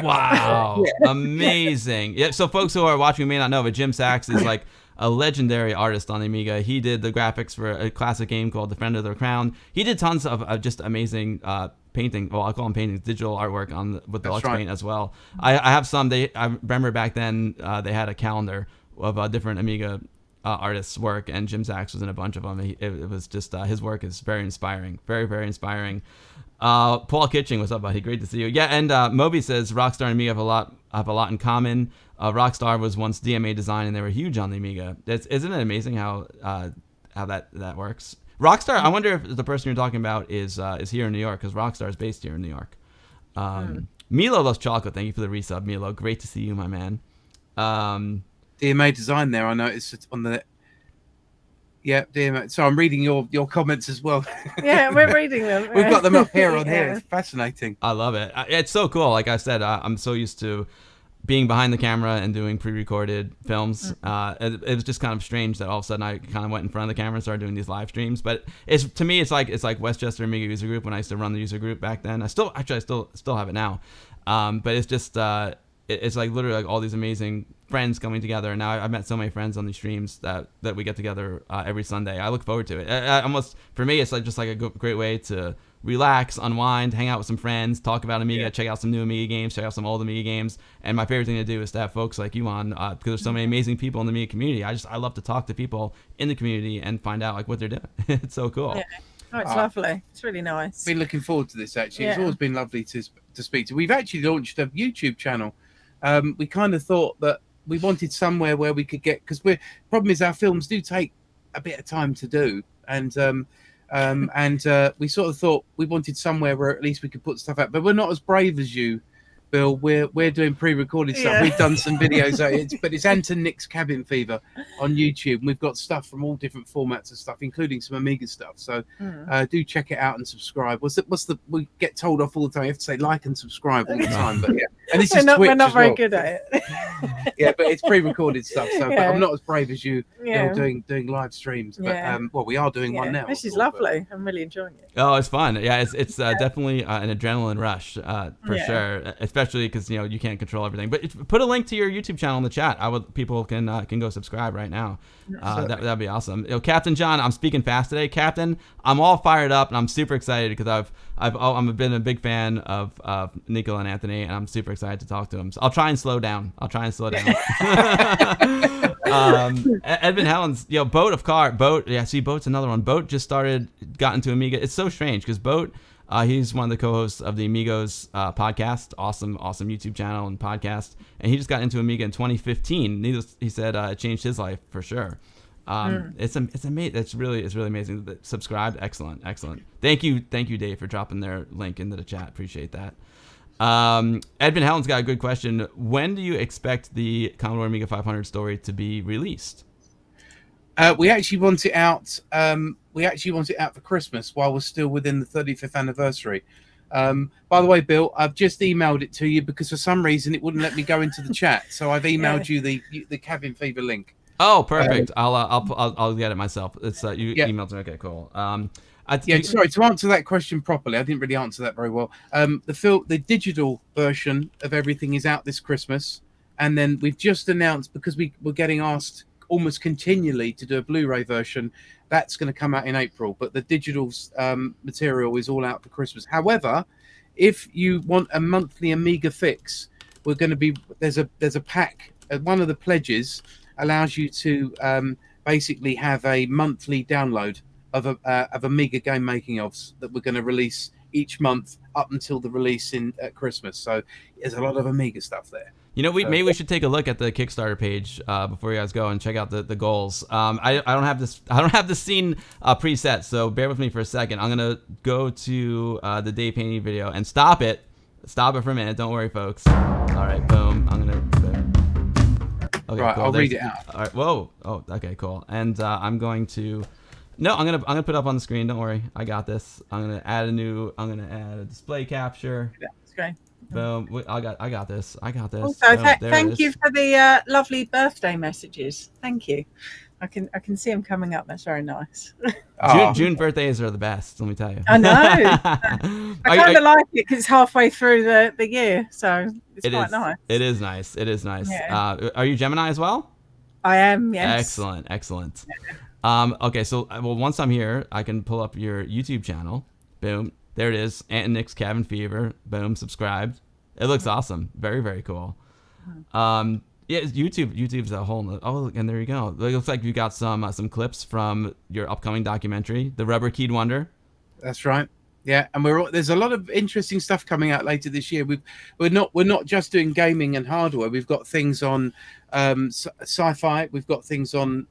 Wow. Amazing. Yeah. So folks who are watching may not know, but Jim Sachs is like a legendary artist on the Amiga. He did the graphics for a classic game called Defender of the Crown. He did tons of just amazing painting. Well, I call them paintings, digital artwork with the Lux Paint as well. I have some. I remember back then they had a calendar of different Amiga artists' work, and Jim Sachs was in a bunch of them. It was just his work is very inspiring, very, very inspiring. Paul Kitching, what's up, buddy? Great to see you. Yeah, and Moby says Rockstar and Amiga have a lot in common. Rockstar was once DMA Design, and they were huge on the Amiga. Isn't it amazing how that works? Rockstar. I wonder if the person you're talking about is here in New York, because Rockstar is based here in New York. Milo loves chocolate. Thank you for the resub, Milo. Great to see you, my man. DMA Design there. I noticed it's on the. Yeah, DMA. So I'm reading your comments as well. Yeah, we're reading them. We've got them up here on here. It's fascinating. I love it. It's so cool. Like I said, I'm so used to being behind the camera and doing pre-recorded films. It was just kind of strange that all of a sudden I kind of went in front of the camera and started doing these live streams. But to me, it's like Westchester Amiga User Group when I used to run the user group back then. I still have it now. But it's just it's like literally like all these amazing friends coming together, and now I've met so many friends on these streams that we get together every Sunday. I look forward to it. Almost for me, it's like just like a great way to relax, unwind, hang out with some friends, talk about Amiga, check out some new Amiga games, check out some old Amiga games. And my favorite thing to do is to have folks like you on, because there's so many amazing people in the Amiga community. I love to talk to people in the community and find out like what they're doing. It's so cool. Yeah. Oh, it's lovely. It's really nice. Been looking forward to this actually. It's always been lovely to speak to. We've actually launched a YouTube channel. We kind of thought that we wanted somewhere where we could get, because problem is our films do take a bit of time to do, and we sort of thought we wanted somewhere where at least we could put stuff out. But we're not as brave as you, Bill. We're doing pre-recorded stuff. We've done some videos, but it's Anton Nick's Cabin Fever on YouTube. And we've got stuff from all different formats of stuff, including some Amiga stuff. So do check it out and subscribe. We get told off all the time. You have to say like and subscribe all the time. But yeah, and this we're not very good at it. Yeah, but it's pre-recorded stuff. So but I'm not as brave as you. Doing live streams. But we are doing one now. This is lovely. I'm really enjoying it. Oh, it's fun. Yeah, it's definitely an adrenaline rush for sure. Especially because you can't control everything. But put a link to your YouTube channel in the chat. People can go subscribe right now. That'd be awesome. Captain John, I'm speaking fast today. Captain, I'm all fired up and I'm super excited because I've been a big fan of Nicola and Anthony, and I'm super excited to talk to him. So I'll try and slow down. Edvin Helens, Boat. Yeah, see, Boat's another one. Boat just got into Amiga. It's so strange because Boat. He's one of the co-hosts of the Amigos podcast, awesome YouTube channel and podcast, and he just got into Amiga in 2015. He said it changed his life for sure. It's amazing. It's really amazing. Subscribed, excellent. Thank you, Dave, for dropping their link into the chat. Appreciate that. Edvin Helens got a good question. When do you expect the Commodore Amiga 500 story to be released? We actually want it out. For Christmas while we're still within the 35th anniversary. By the way, Bill, I've just emailed it to you because for some reason it wouldn't let me go into the chat. So I've emailed you the Cabin Fever link. Oh, perfect. I'll get it myself. It's you emailed me. Okay, cool. Sorry, to answer that question properly, I didn't really answer that very well. The digital version of everything is out this Christmas, and then we've just announced, because we're getting asked almost continually to do a Blu-ray version, that's going to come out in April, but the digital material is all out for Christmas. However, if you want a monthly Amiga fix, there's a pack. One of the pledges allows you to basically have a monthly download of Amiga game making ofs that we're going to release each month up until the release at Christmas. So there's a lot of Amiga stuff there. Maybe we should take a look at the Kickstarter page before you guys go and check out the goals. I don't have this scene preset, so bear with me for a second. I'm gonna go to the Dave painting video and stop it for a minute. Don't worry, folks. All right, boom. I'm gonna. Okay, right, cool. I'll read it out. All right. Whoa. Oh, okay, cool. And I'm going to. No, I'm gonna put it up on the screen. Don't worry, I got this. I'm gonna add a display capture. Yeah, that's great. Boom! I got this. Also, thank you for the lovely birthday messages. Thank you. I can see them coming up. That's very nice. June birthdays are the best. Let me tell you. I know. I kind of like it because it's halfway through the year, so it's quite nice. It is nice. Yeah. Are you Gemini as well? I am. Yes. Excellent. Okay, so once I'm here, I can pull up your YouTube channel. Boom. There it is. Ant and Nick's Cabin Fever. Boom. Subscribed. It looks awesome. Very, very cool. YouTube's a whole. Oh, and there you go. It looks like you got some clips from your upcoming documentary, The Rubber Keyed Wonder. That's right. Yeah, and there's a lot of interesting stuff coming out later this year. We're not just doing gaming and hardware. We've got things on sci-fi. We've got things on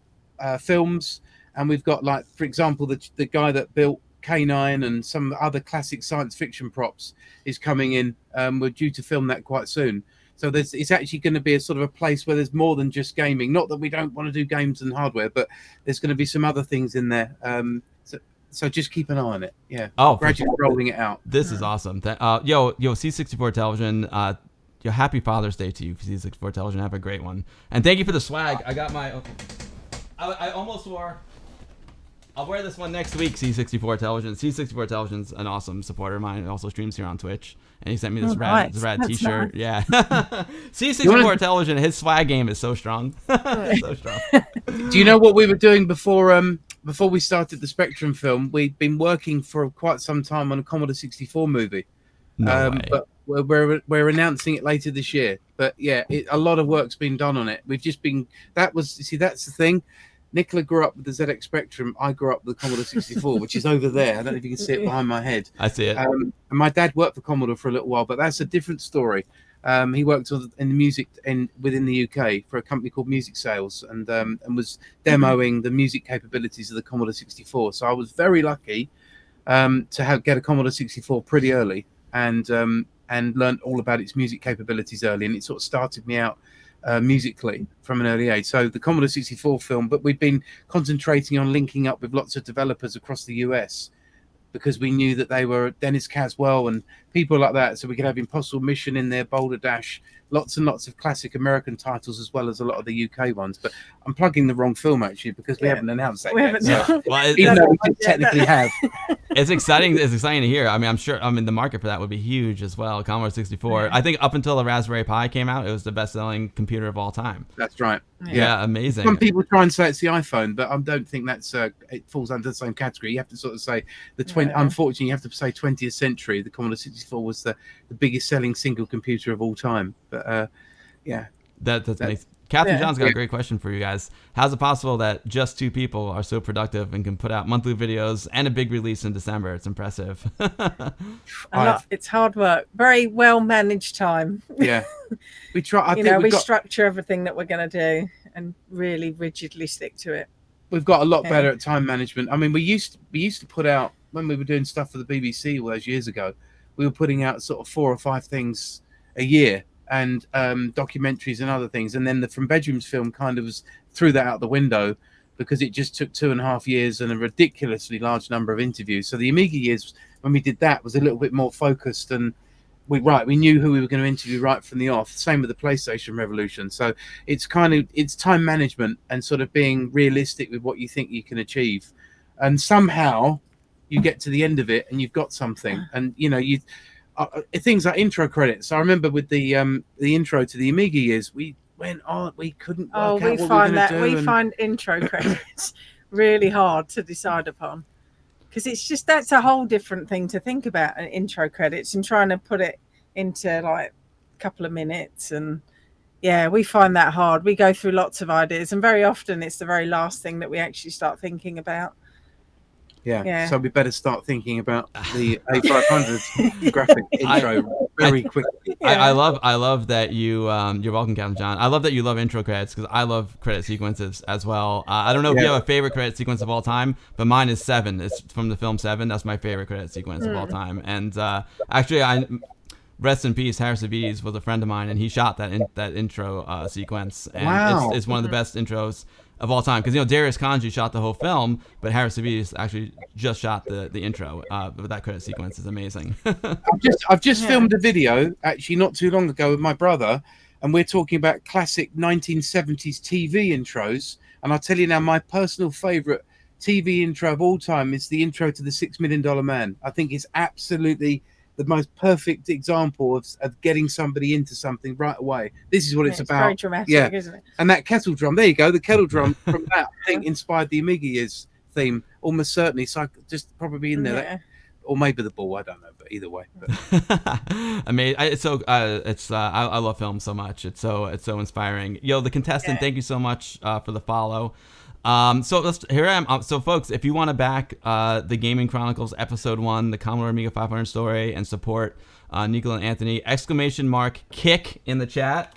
films, and we've got, like, for example, the guy that built K9 and some other classic science fiction props is coming in. We're due to film that quite soon. So it's actually going to be a sort of a place where there's more than just gaming. Not that we don't want to do games and hardware, but there's going to be some other things in there. So just keep an eye on it. Yeah. Oh, gradually rolling it out. This is awesome. Yo, C64 Television. happy Father's Day to you, C64 Television. Have a great one. And thank you for the swag. I got my... I almost wore... I'll wear this one next week, C64 Television. C64 Television's an awesome supporter of mine. He also streams here on Twitch. And he sent me this rad t-shirt. Nice. Yeah. C64 Television, his swag game is so strong. So strong. Do you know what we were doing before we started the Spectrum film? We'd been working for quite some time on a Commodore 64 movie. No way. But we're announcing it later this year. But yeah, a lot of work's been done on it. We've just been... that's the thing. Nicola grew up with the ZX Spectrum. I grew up with the Commodore 64, which is over there. I don't know if you can see it behind my head. I see it. And my dad worked for Commodore for a little while, but that's a different story. He worked in the music within the UK for a company called Music Sales, and was demoing the music capabilities of the Commodore 64. So I was very lucky to get a Commodore 64 pretty early, and learned all about its music capabilities early, and it sort of started me out musically from an early age. So the Commodore 64 film, but we've been concentrating on linking up with lots of developers across the US, because we knew that they were Dennis Caswell and people like that, so we could have Impossible Mission in there, Boulder Dash, lots and lots of classic American titles, as well as a lot of the UK ones. But I'm plugging the wrong film, actually, because we haven't announced that yet. So, even though we did technically have. It's exciting. It's exciting to hear. I mean, I'm sure. I mean, the market for that would be huge as well. Commodore 64. Yeah. I think up until the Raspberry Pi came out, it was the best-selling computer of all time. That's right. Yeah, amazing. Some people try and say it's the iPhone, but I don't think that's it falls under the same category. You have to sort of say Unfortunately, you have to say 20th century. The Commodore 64 was the biggest-selling single computer of all time. But yeah, that's amazing. Catherine John's got a great question for you guys. How's it possible that just two people are so productive and can put out monthly videos and a big release in December? It's impressive. It's hard work. Very well managed time. Yeah, we try. We structure everything that we're going to do and really rigidly stick to it. We've got a lot better at time management. I mean, we used to put out, when we were doing stuff for the BBC all those years ago, we were putting out sort of 4 or 5 things a year, and documentaries and other things, and then the From Bedrooms film kind of threw that out the window, because it just took 2.5 years and a ridiculously large number of interviews. So the Amiga years, when we did that, was a little bit more focused, and we knew who we were going to interview right from the off. Same with the PlayStation Revolution. So it's time management and sort of being realistic with what you think you can achieve, and somehow you get to the end of it and you've got something. And things like intro credits. I remember with the intro to the Amiga years, we went on, we couldn't work out what we were going to do. We find intro credits really hard to decide upon, because it's just, that's a whole different thing to think about, an intro credits, and trying to put it into like a couple of minutes. And yeah, we find that hard. We go through lots of ideas, and very often it's the very last thing that we actually start thinking about. Yeah, so we better start thinking about the A500 graphic intro very quickly. I love that you. You're welcome, Captain John. I love that you love intro credits, because I love credit sequences as well. I don't know if you have a favorite credit sequence of all time, but mine is 7. It's from the film 7. That's my favorite credit sequence of all time. And actually, rest in peace, Harris Avides was a friend of mine, and he shot that intro sequence, and it's one of the best intros of all time, because Darius Kanji shot the whole film, but Harris Avides actually just shot the intro. But that credit sequence is amazing. I've just filmed a video actually not too long ago with my brother, and we're talking about classic 1970s TV intros. And I'll tell you now, my personal favorite TV intro of all time is the intro to The $6 Million Man. I think it's absolutely the most perfect example of getting somebody into something right away. This is what it's about. Very dramatic, isn't it? And that kettle drum, there you go. The kettle drum from that, I think, inspired the Amiga years theme, almost certainly. So just probably in there, or maybe the ball. I don't know, but either way. Amazing. It's so. I love film so much. It's so inspiring. The contestant. Thank you so much for the follow. So here I am. So folks, if you want to back the Gaming Chronicles episode 1, the Commodore Amiga 500 story, and support Nicola and Anthony, !kick in the chat,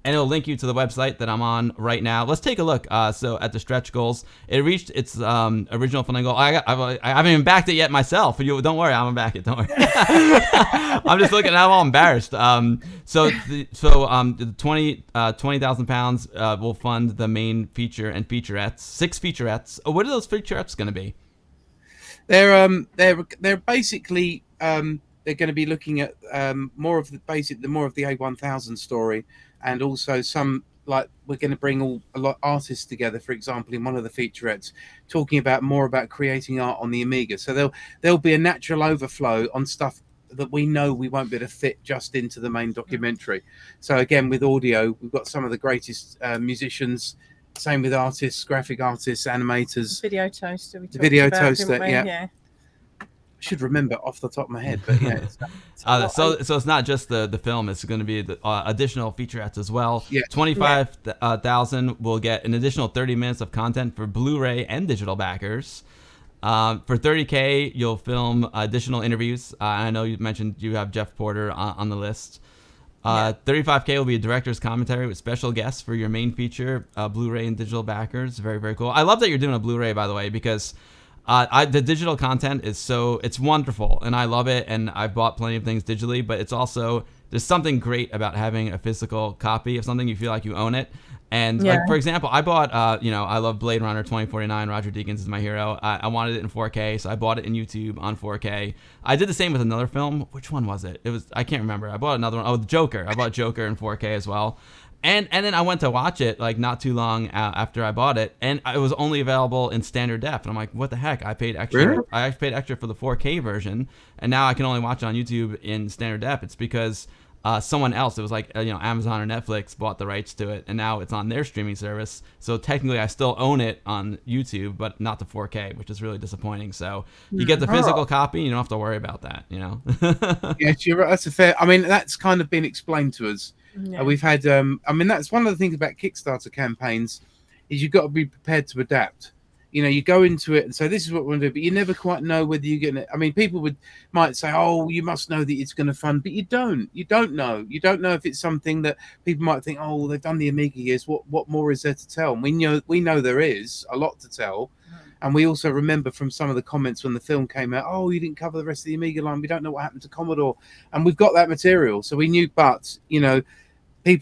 and it'll link you to the website that I'm on right now. Let's take a look. So at the stretch goals, it reached its original funding goal. I haven't even backed it yet myself. Don't worry, I'm gonna back it. Don't worry. I'm just looking. I'm all embarrassed. The 20,000 pounds will fund the main feature and featurettes. 6 featurettes. What are those featurettes going to be? They're basically they're going to be looking at more of the A1000 story, and also some, like, we're going to bring a lot of artists together, for example, in one of the featurettes, talking more about creating art on the Amiga. So there'll be a natural overflow on stuff that we know we won't be able to fit just into the main documentary. So again, with audio, we've got some of the greatest musicians. Same with artists, graphic artists, animators. Video toaster. We talked Video about, toaster, didn't we? yeah. I should remember off the top of my head, but yeah. So it's not just the film; it's going to be the additional featurettes as well. Yeah. 25,000 will get an additional 30 minutes of content for Blu-ray and digital backers. For 30K, you'll film additional interviews. I know you mentioned you have Jeff Porter on the list. 35K will be a director's commentary with special guests for your main feature, Blu-ray and digital backers. Very, very cool. I love that you're doing a Blu-ray, by the way, because the digital content is it's wonderful, and I love it, and I've bought plenty of things digitally, but it's also, there's something great about having a physical copy of something. You feel like you own it. And like, for example, I bought, I love Blade Runner 2049. Roger Deakins is my hero. I wanted it in 4K, so I bought it in YouTube on 4K. I did the same with another film. Which one was it? I can't remember. I bought another one. Oh, Joker. I bought Joker in 4K as well. And then I went to watch it like not too long after I bought it, and it was only available in standard def. And I'm like, what the heck? I paid extra. Really? I actually paid extra for the 4K version, and now I can only watch it on YouTube in standard def. It's because someone else, it was like Amazon or Netflix, bought the rights to it, and now it's on their streaming service. So technically, I still own it on YouTube, but not the 4K, which is really disappointing. So you get the physical copy, you don't have to worry about that. Yes, you're right. That's a fair. I mean, that's kind of been explained to us. Yeah. We've had. That's one of the things about Kickstarter campaigns, is you've got to be prepared to adapt. You go into it and say, this is what we're going to do, but you never quite know whether you're going to. I mean, people might say, oh, you must know that it's going to fund, but you don't. You don't know. You don't know if it's something that people might think, oh, they've done the Amiga years. What more is there to tell? And we know there is a lot to tell. And we also remember from some of the comments when the film came out, oh, you didn't cover the rest of the Amiga line. We don't know what happened to Commodore. And we've got that material. So we knew, but, we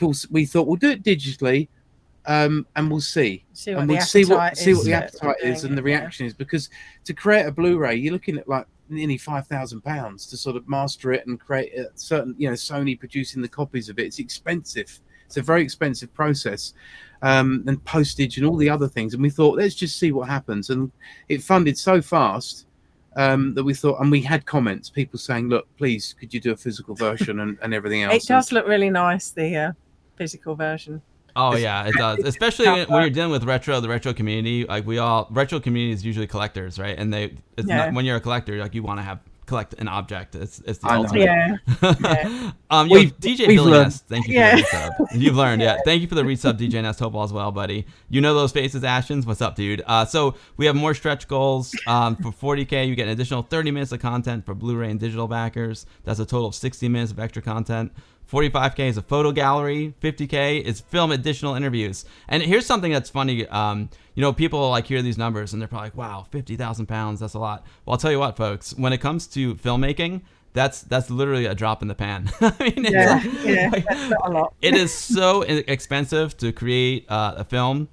thought we'll do it digitally. And we'll see what the appetite is and the reaction is, because to create a Blu-ray, you're looking at like nearly £5,000 to sort of master it and create a certain, Sony producing the copies of it. It's expensive. It's a very expensive process, and postage and all the other things. And we thought, let's just see what happens. And it funded so fast that we thought, and we had comments, people saying, look, please, could you do a physical version and everything else? It does look really nice, the physical version. Oh yeah, it does. Especially when you're dealing with the retro community. Like retro community is usually collectors, right? And not, when you're a collector, like you want to collect an object. It's the ultimate. Yeah. DJ Billy Nest, thank you for the resub. You've learned, Thank you for the resub, DJ Nest. Hope all's well, buddy. You know those faces, Ashens. What's up, dude? So we have more stretch goals. For 40K, you get an additional 30 minutes of content for Blu-ray and digital backers. That's a total of 60 minutes of extra content. 45K is a photo gallery. 50K is film additional interviews. And here's something that's funny. People like hear these numbers and they're probably like, wow, £50,000, that's a lot. Well, I'll tell you what, folks, when it comes to filmmaking, that's literally a drop in the pan. I mean, that's not a lot. It is so expensive to create a film.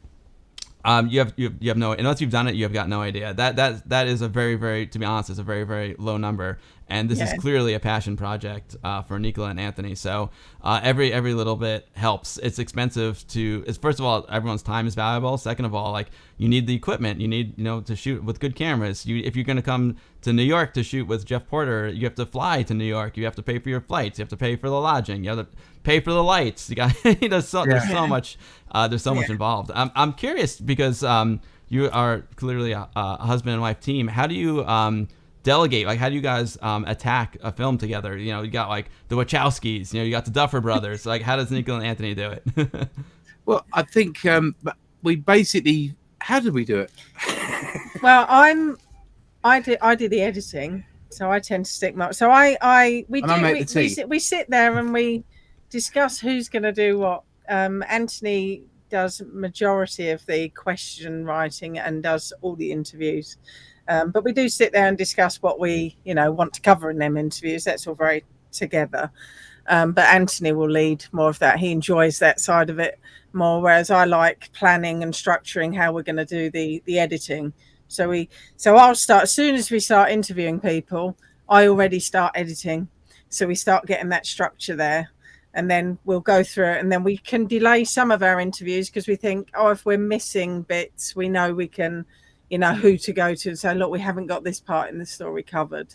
You have no, unless you've done it, you have got no idea. That is a very, very, to be honest, is a very, very low number. And this is clearly a passion project for Nicola and Anthony. So every little bit helps. It's expensive first of all, everyone's time is valuable. Second of all, like, you need the equipment. You need, to shoot with good cameras. If you're going to come to New York to shoot with Jeff Porter, you have to fly to New York. You have to pay for your flights. You have to pay for the lodging. You have to pay for the lights. You got there's so much involved. I'm curious because you are clearly a husband and wife team. How do you delegate? Like, how do you guys attack a film together? You got like the Wachowskis. You got the Duffer Brothers. Like, how does Nicola and Anthony do it? Well, I think we basically. How did we do it? Well, I did the editing, so I tend to stick my. So we sit there and we discuss who's going to do what. Anthony does majority of the question writing and does all the interviews, but we do sit there and discuss what we want to cover in them interviews. That's all very together. But Anthony will lead more of that. He enjoys that side of it more, whereas I like planning and structuring how we're going to do the editing. So I'll start as soon as we start interviewing people. I already start editing. So we start getting that structure there, and then we'll go through it, and then we can delay some of our interviews because we think, oh, if we're missing bits, we know we can, who to go to and say, look, we haven't got this part in the story covered.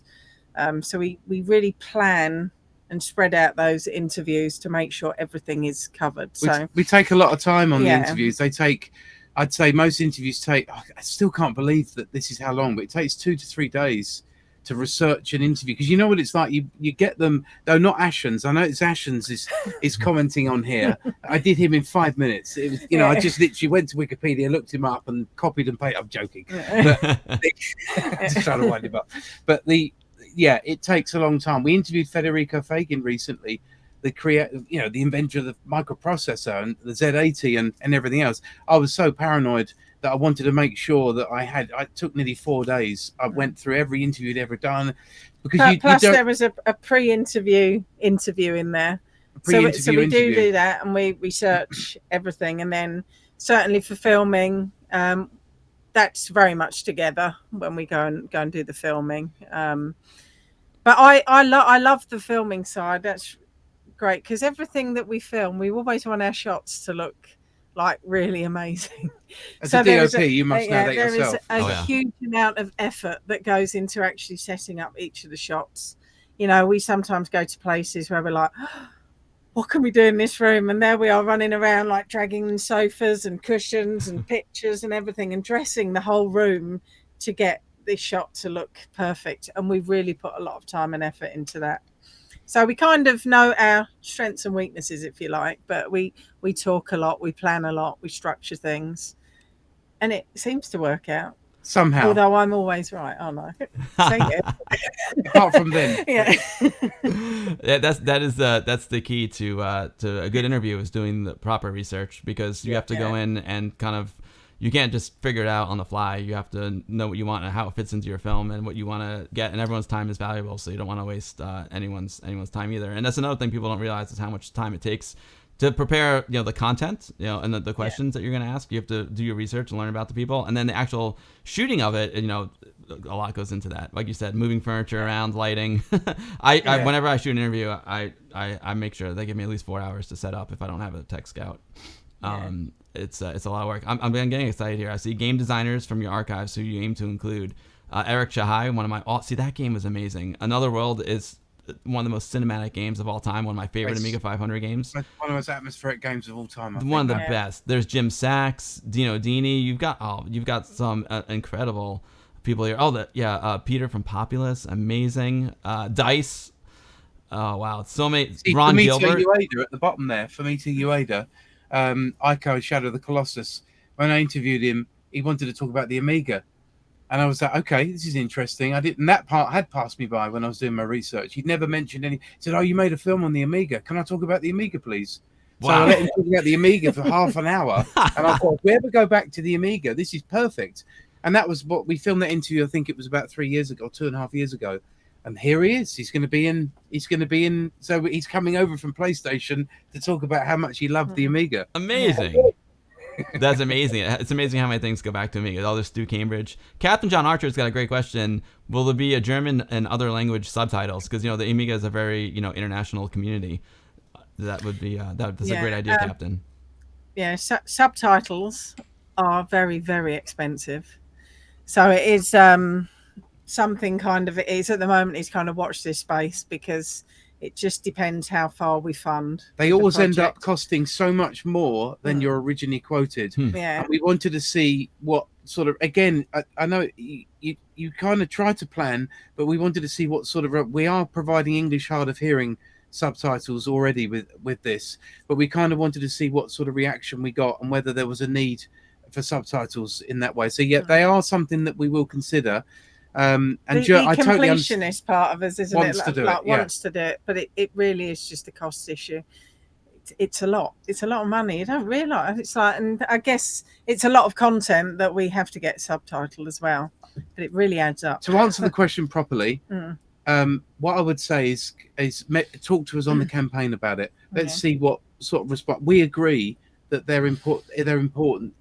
So we really plan and spread out those interviews to make sure everything is covered. So we take a lot of time on the interviews. I'd say most interviews take, I still can't believe that this is how long, but it takes 2 to 3 days to research an interview, because you know what it's like. You get them, though not Ashens. I know it's Ashens is commenting on here. I did him in 5 minutes. It was, I just literally went to Wikipedia, looked him up, and copied and pasted. I'm joking, but just trying to wind him up. But it takes a long time. We interviewed Federico Fagin recently, the inventor of the microprocessor and the Z80 and everything else. I was so paranoid that I wanted to make sure that I took nearly 4 days. I went through every interview you'd ever done, because plus there was a pre-interview interview in there. So we do that, and we research everything, and then certainly for filming, that's very much together when we go and do the filming. But I love the filming side. That's great, because everything that we film, we always want our shots to look like really amazing. As a DOP, you must know that yourself. There is a huge amount of effort that goes into actually setting up each of the shots. We sometimes go to places where we're like, what can we do in this room? And there we are running around like dragging sofas and cushions and pictures and everything, and dressing the whole room to get this shot to look perfect. And we've really put a lot of time and effort into that. So we kind of know our strengths and weaknesses, if you like, but we talk a lot, we plan a lot, we structure things, and it seems to work out somehow. Although I'm always right, aren't I? Apart from then, that's the key to a good interview, is doing the proper research, because you have to go in and kind of. You can't just figure it out on the fly. You have to know what you want and how it fits into your film and what you want to get. And everyone's time is valuable, so you don't want to waste anyone's time either. And that's another thing people don't realize, is how much time it takes to prepare, the content, and the questions that you're going to ask. You have to do your research and learn about the people, and then the actual shooting of it. A lot goes into that. Like you said, moving furniture around, lighting. I whenever I shoot an interview, I make sure they give me at least 4 hours to set up if I don't have a tech scout. It's a lot of work. I'm getting excited here. I see game designers from your archives who you aim to include. Eric Shahai, one of my... see, that game was amazing. Another World is one of the most cinematic games of all time. One of my favorite Amiga 500 games. One of the most atmospheric games of all time. One of the best. There's Jim Sachs, Dino Dini. You've got some incredible people here. Peter from Populous, amazing. Dice. Oh wow, so many. Ron Gilbert. Ueda at the bottom there. Fumito Ueda. Ico Shadow of the Colossus. When I interviewed him, he wanted to talk about the Amiga, and I was like, okay, this is interesting. That part had passed me by when I was doing my research. He'd never mentioned any. He said, oh, you made a film on the Amiga, can I talk about the Amiga, please? Wow. So I let him talk about the Amiga for half an hour, and I thought, if we ever go back to the Amiga, this is perfect. And that was what we filmed that interview. I think it was about 3 years ago, 2.5 years ago. And here he is. He's going to be in. So he's coming over from PlayStation to talk about how much he loved the Amiga. Amazing. That's amazing. It's amazing how many things go back to Amiga. All this Stu Cambridge. Captain John Archer's got a great question. Will there be a German and other language subtitles? Because the Amiga is a very international community. That would be that's a great idea, Captain. Yeah, subtitles are very, very expensive. So it is. Something kind of it is at the moment is kind of watch this space, because it just depends how far we fund. They always end up costing so much more than you're originally quoted. Yeah. And we wanted to see what sort of, again, I know you kind of try to plan, but we wanted to see what sort of, we are providing English hard of hearing subtitles already with this, but we kind of wanted to see what sort of reaction we got and whether there was a need for subtitles in that way. So they are something that we will consider. And the completionist part of us, isn't it? Wants to do it, but it really is just a cost issue. It's a lot of money. You don't realise it's like, and I guess it's a lot of content that we have to get subtitled as well, but it really adds up. To answer the question properly, what I would say is talk to us on the campaign about it. Let's see what sort of response. We agree that they're important,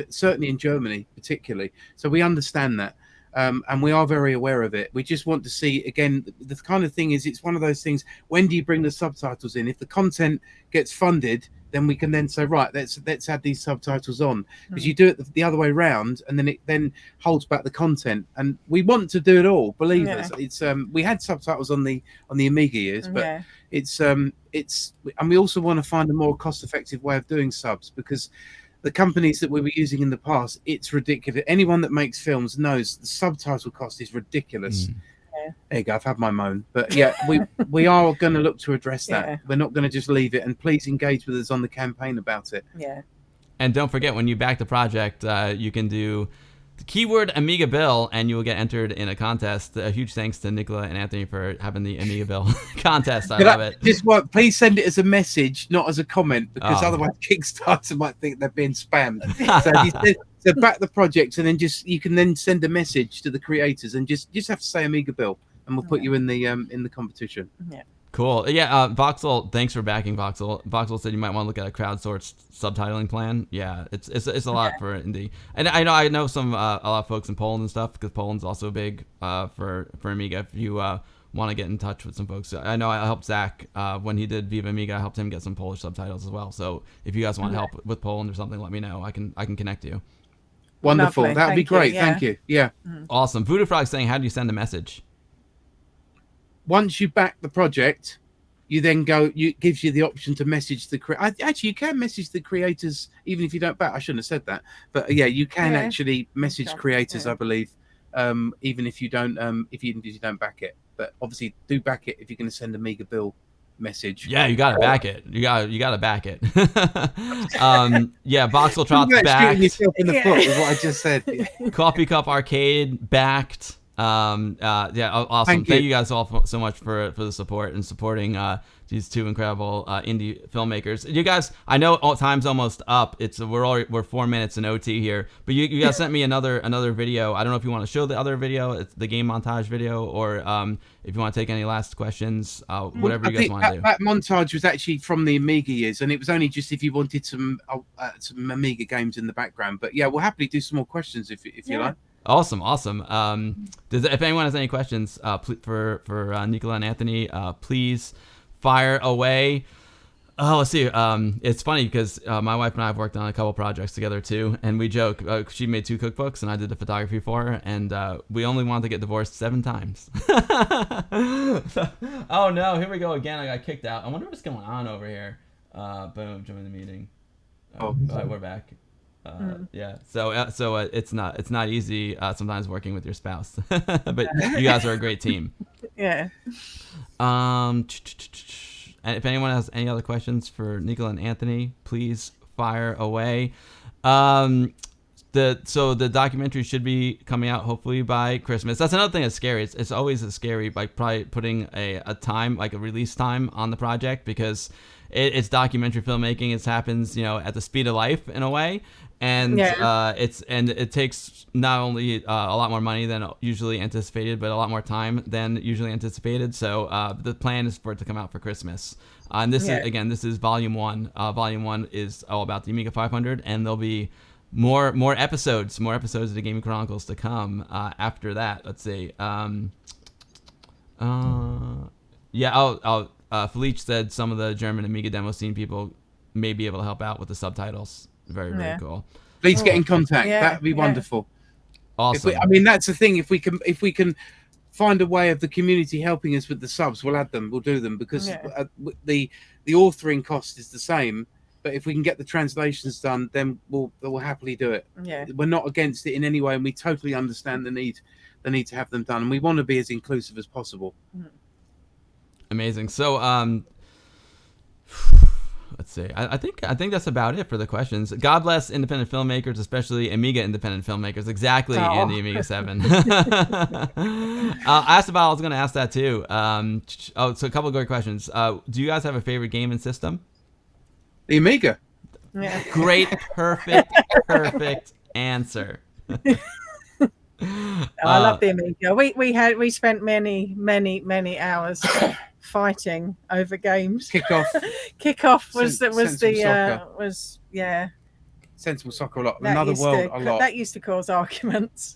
certainly in Germany particularly, so we understand that. And we are very aware of it. We just want to see, again, the kind of thing is, it's one of those things, when do you bring the subtitles in? If the content gets funded, then we can then say, right, let's add these subtitles on. Because you do it the other way around, and then it then holds back the content. And we want to do it all, believe us. It's we had subtitles on the Amiga years, but it's and we also want to find a more cost-effective way of doing subs, because the companies that we were using in the past, it's ridiculous. Anyone that makes films knows the subtitle cost is ridiculous. There you go, I've had my moan. But yeah, we are going to look to address that. We're not going to just leave it, and please engage with us on the campaign about it. And don't forget, when you back the project, you can do the keyword AmigaBill, and you will get entered in a contest. A huge thanks to Nicola and Anthony for having the AmigaBill contest. I love it. Just please send it as a message, not as a comment, because otherwise Kickstarter might think they're being spammed. So if you so back the project, and then you can then send a message to the creators, and just have to say AmigaBill, and we'll put you in the competition. Cool. Yeah, Voxel, thanks for backing Voxel. Voxel said you might want to look at a crowdsourced subtitling plan. Yeah, it's a lot for indie. And I know some a lot of folks in Poland and stuff, because Poland's also big for Amiga. If you want to get in touch with some folks, I know I helped Zach when he did Viva Amiga. I helped him get some Polish subtitles as well. So if you guys want help with Poland or something, let me know. I can connect you. Wonderful. That would be great. Thank you. Yeah. Awesome. Voodoo Frog saying, how do you send a message? Once you back the project, you then gives you the option to message the actually, you can message the creators even if you don't back. I shouldn't have said that, but yeah, you can actually message creators, I believe, even if you don't if you don't back it. But obviously, do back it if you're going to send AmigaBill message. Yeah, you gotta back it. You gotta back it. Yeah, Voxel Trot's backed. Shooting yourself in the foot is what I just said. Coffee Cup Arcade backed. Yeah, awesome. Thank you guys all so much for the support and supporting these two incredible indie filmmakers. You guys, I know time's almost up. We're 4 minutes in OT here, but you guys sent me another video. I don't know if you want to show the other video, it's the game montage video, or if you want to take any last questions, whatever you guys want to do. That montage was actually from the Amiga years, and it was only just if you wanted some Amiga games in the background. But yeah, we'll happily do some more questions if you like. Awesome. If anyone has any questions for Nicola and Anthony, please fire away. Let's see. It's funny because my wife and I have worked on a couple projects together too, and we joke. She made 2 cookbooks, and I did the photography for her, and we only wanted to get divorced 7 times. Oh no! Here we go again. I got kicked out. I wonder what's going on over here. Boom! Join the meeting. All right, we're back. Yeah, so it's not easy sometimes working with your spouse, but you guys are a great team. Yeah. And if anyone has any other questions for Nicola and Anthony, please fire away. The documentary should be coming out hopefully by Christmas. That's another thing that's scary. It's always scary, like probably putting a time, like a release time on the project, because it's documentary filmmaking. It happens, at the speed of life in a way. And it takes not only a lot more money than usually anticipated, but a lot more time than usually anticipated. So the plan is for it to come out for Christmas. And this is volume 1. Volume 1 is all about the Amiga 500, and there'll be more episodes of the Gaming Chronicles to come after that. Let's see. Felice said some of the German Amiga demo scene people may be able to help out with the subtitles. Very cool. Please get in contact. That'd be wonderful. Awesome. That's the thing. If we can find a way of the community helping us with the subs, we'll add them. We'll do them, because the authoring cost is the same. But if we can get the translations done, then we'll happily do it. Yeah. We're not against it in any way, and we totally understand the need to have them done, and we want to be as inclusive as possible. Amazing. So let's see. I think that's about it for the questions. God bless independent filmmakers, especially Amiga independent filmmakers. Exactly, Andy, Amiga 7. I was going to ask that too. So a couple of great questions. Do you guys have a favorite game and system? The Amiga. Yeah. Great, perfect answer. I love the Amiga. We spent many hours fighting over games. Kickoff was Sensible Soccer a lot. That used to cause arguments.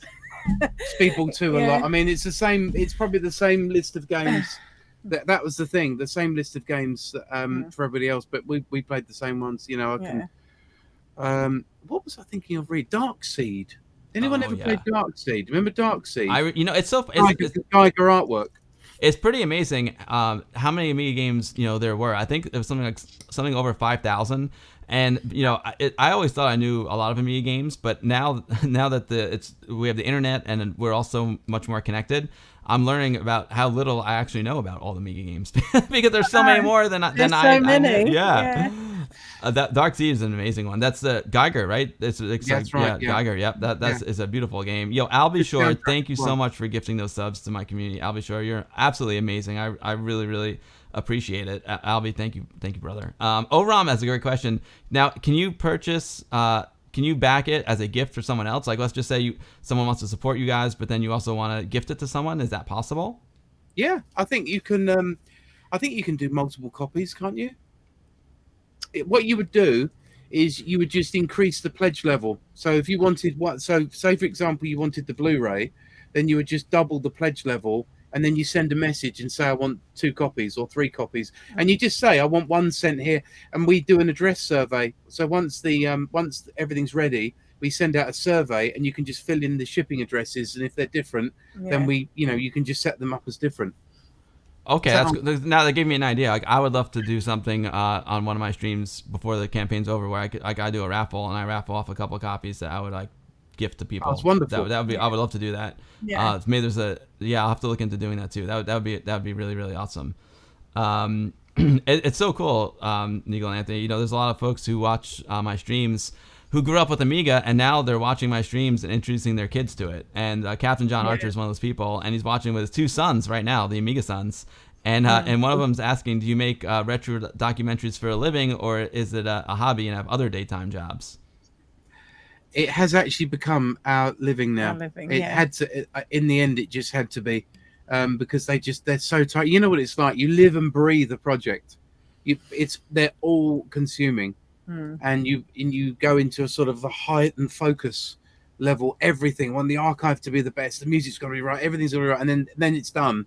Speedball 2 a Yeah. lot. I mean, it's the same. It's probably the same list of games. That was the thing. The same list of games for everybody else, but we played the same ones. You know, I can. What was I thinking of? Dark Seed. Anyone ever played Dark Seed? Remember Dark Seed? It's so Geiger artwork. It's pretty amazing how many Amiga games there were. I think it was something over 5,000. And I always thought I knew a lot of Amiga games, but now that we have the internet and we're also much more connected, I'm learning about how little I actually know about all the Amiga games because there's so many more than I. So many. Yeah. That Dark Seed is an amazing one. That's the Geiger, right? That's right. Yeah, Geiger. Yep. That is a beautiful game. Albie Shore, thank you so much for gifting those subs to my community. Albie Shore, you're absolutely amazing. I really, really appreciate it. Albie, thank you, brother. Oram has a great question. Now, can you purchase? Can you back it as a gift for someone else? Like, let's just say someone wants to support you guys, but then you also want to gift it to someone. Is that possible? Yeah, I think you can. I think you can do multiple copies, can't you? What you would do is you would just increase the pledge level. So if you wanted say for example you wanted the Blu-ray, then you would just double the pledge level, and then you send a message and say I want 2 copies or 3 copies, and you just say I want 1 sent here, and we do an address survey. So once everything's ready, we send out a survey, and you can just fill in the shipping addresses, and if they're different, then you can just set them up as different. Okay, now that gave me an idea. Like, I would love to do something on one of my streams before the campaign's over, where I do a raffle and I raffle off a couple of copies that I would gift to people. Oh, it's wonderful. That would be. I would love to do that. Yeah. Maybe I'll have to look into doing that too. That would be really, really awesome. It's so cool, Nicola and Anthony. There's a lot of folks who watch my streams who grew up with Amiga, and now they're watching my streams and introducing their kids to it. And Captain John Archer is one of those people, and he's watching with his 2 sons right now, the Amiga sons. And one of them's asking, do you make retro documentaries for a living, or is it a hobby and have other daytime jobs? It has actually become our living now. Had to. In the end, it just had to be, because they're so tight. You know what it's like. You live and breathe the project. They're all consuming. And you go into a sort of a heightened focus level. Everything. Want the archive to be the best. The music's got to be right. Everything's got to be right. And then it's done.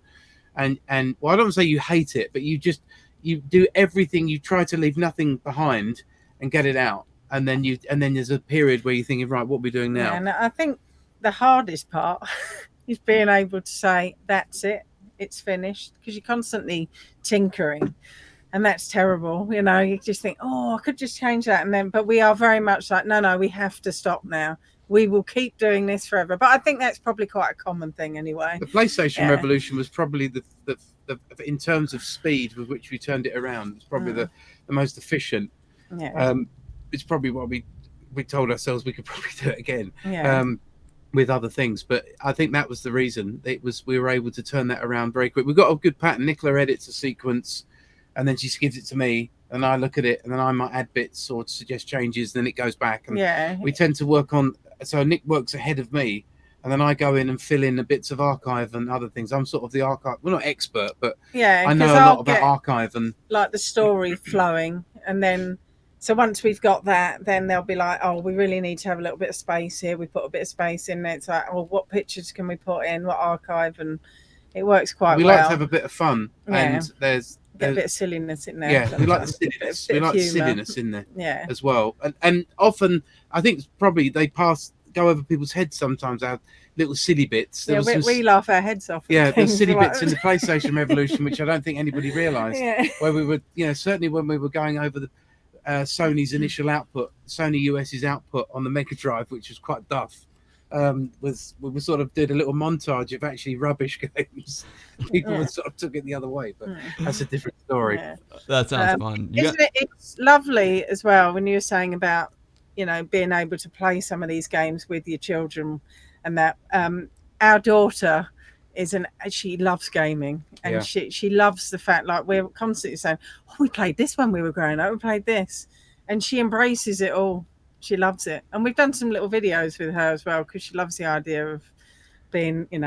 And well, I don't say you hate it, but you do everything. You try to leave nothing behind and get it out. And then there's a period where you're thinking, right, what are we doing now? Yeah, and I think the hardest part is being able to say, that's it, it's finished, because you're constantly tinkering. And that's terrible. You just think, I could just change that. But we are very much like, no, we have to stop now. We will keep doing this forever. But I think that's probably quite a common thing anyway. The PlayStation revolution was probably the in terms of speed with which we turned it around, it's probably the most efficient. Yeah. It's probably what we told ourselves we could probably do it again. Yeah. With other things. But I think that was the reason. We were able to turn that around very quick. We've got a good pattern. Nicola edits a sequence, and then she gives it to me, and I look at it, and then I might add bits or suggest changes, then it goes back. And we tend to work on, so Nick works ahead of me, and then I go in and fill in the bits of archive and other things. I'm sort of the archive, well, not expert, but I know a lot about archive and like the story flowing. And then, so once we've got that, then they'll be like, we really need to have a little bit of space here. We put a bit of space in there. It's like, what pictures can we put in? What archive? And it works quite well. We like to have a bit of fun, and there's a bit of silliness in there. Yeah, we like the silliness. We like the silliness in there, as well. And often, I think probably they go over people's heads sometimes. Our little silly bits. We laugh our heads off. Yeah, there's silly bits in the PlayStation revolution, which I don't think anybody realised. Where we were, certainly when we were going over the Sony's initial output, Sony US's output on the Mega Drive, which was quite duff. We sort of did a little montage of actually rubbish games. People sort of took it the other way, but that's a different story. That sounds fun. It's lovely as well when you were saying about being able to play some of these games with your children, and that our daughter she loves gaming, and she loves the fact, like, we're constantly saying, we played this when we were growing up, we played this, and she embraces it all. She loves it. And we've done some little videos with her as well, because she loves the idea of being, in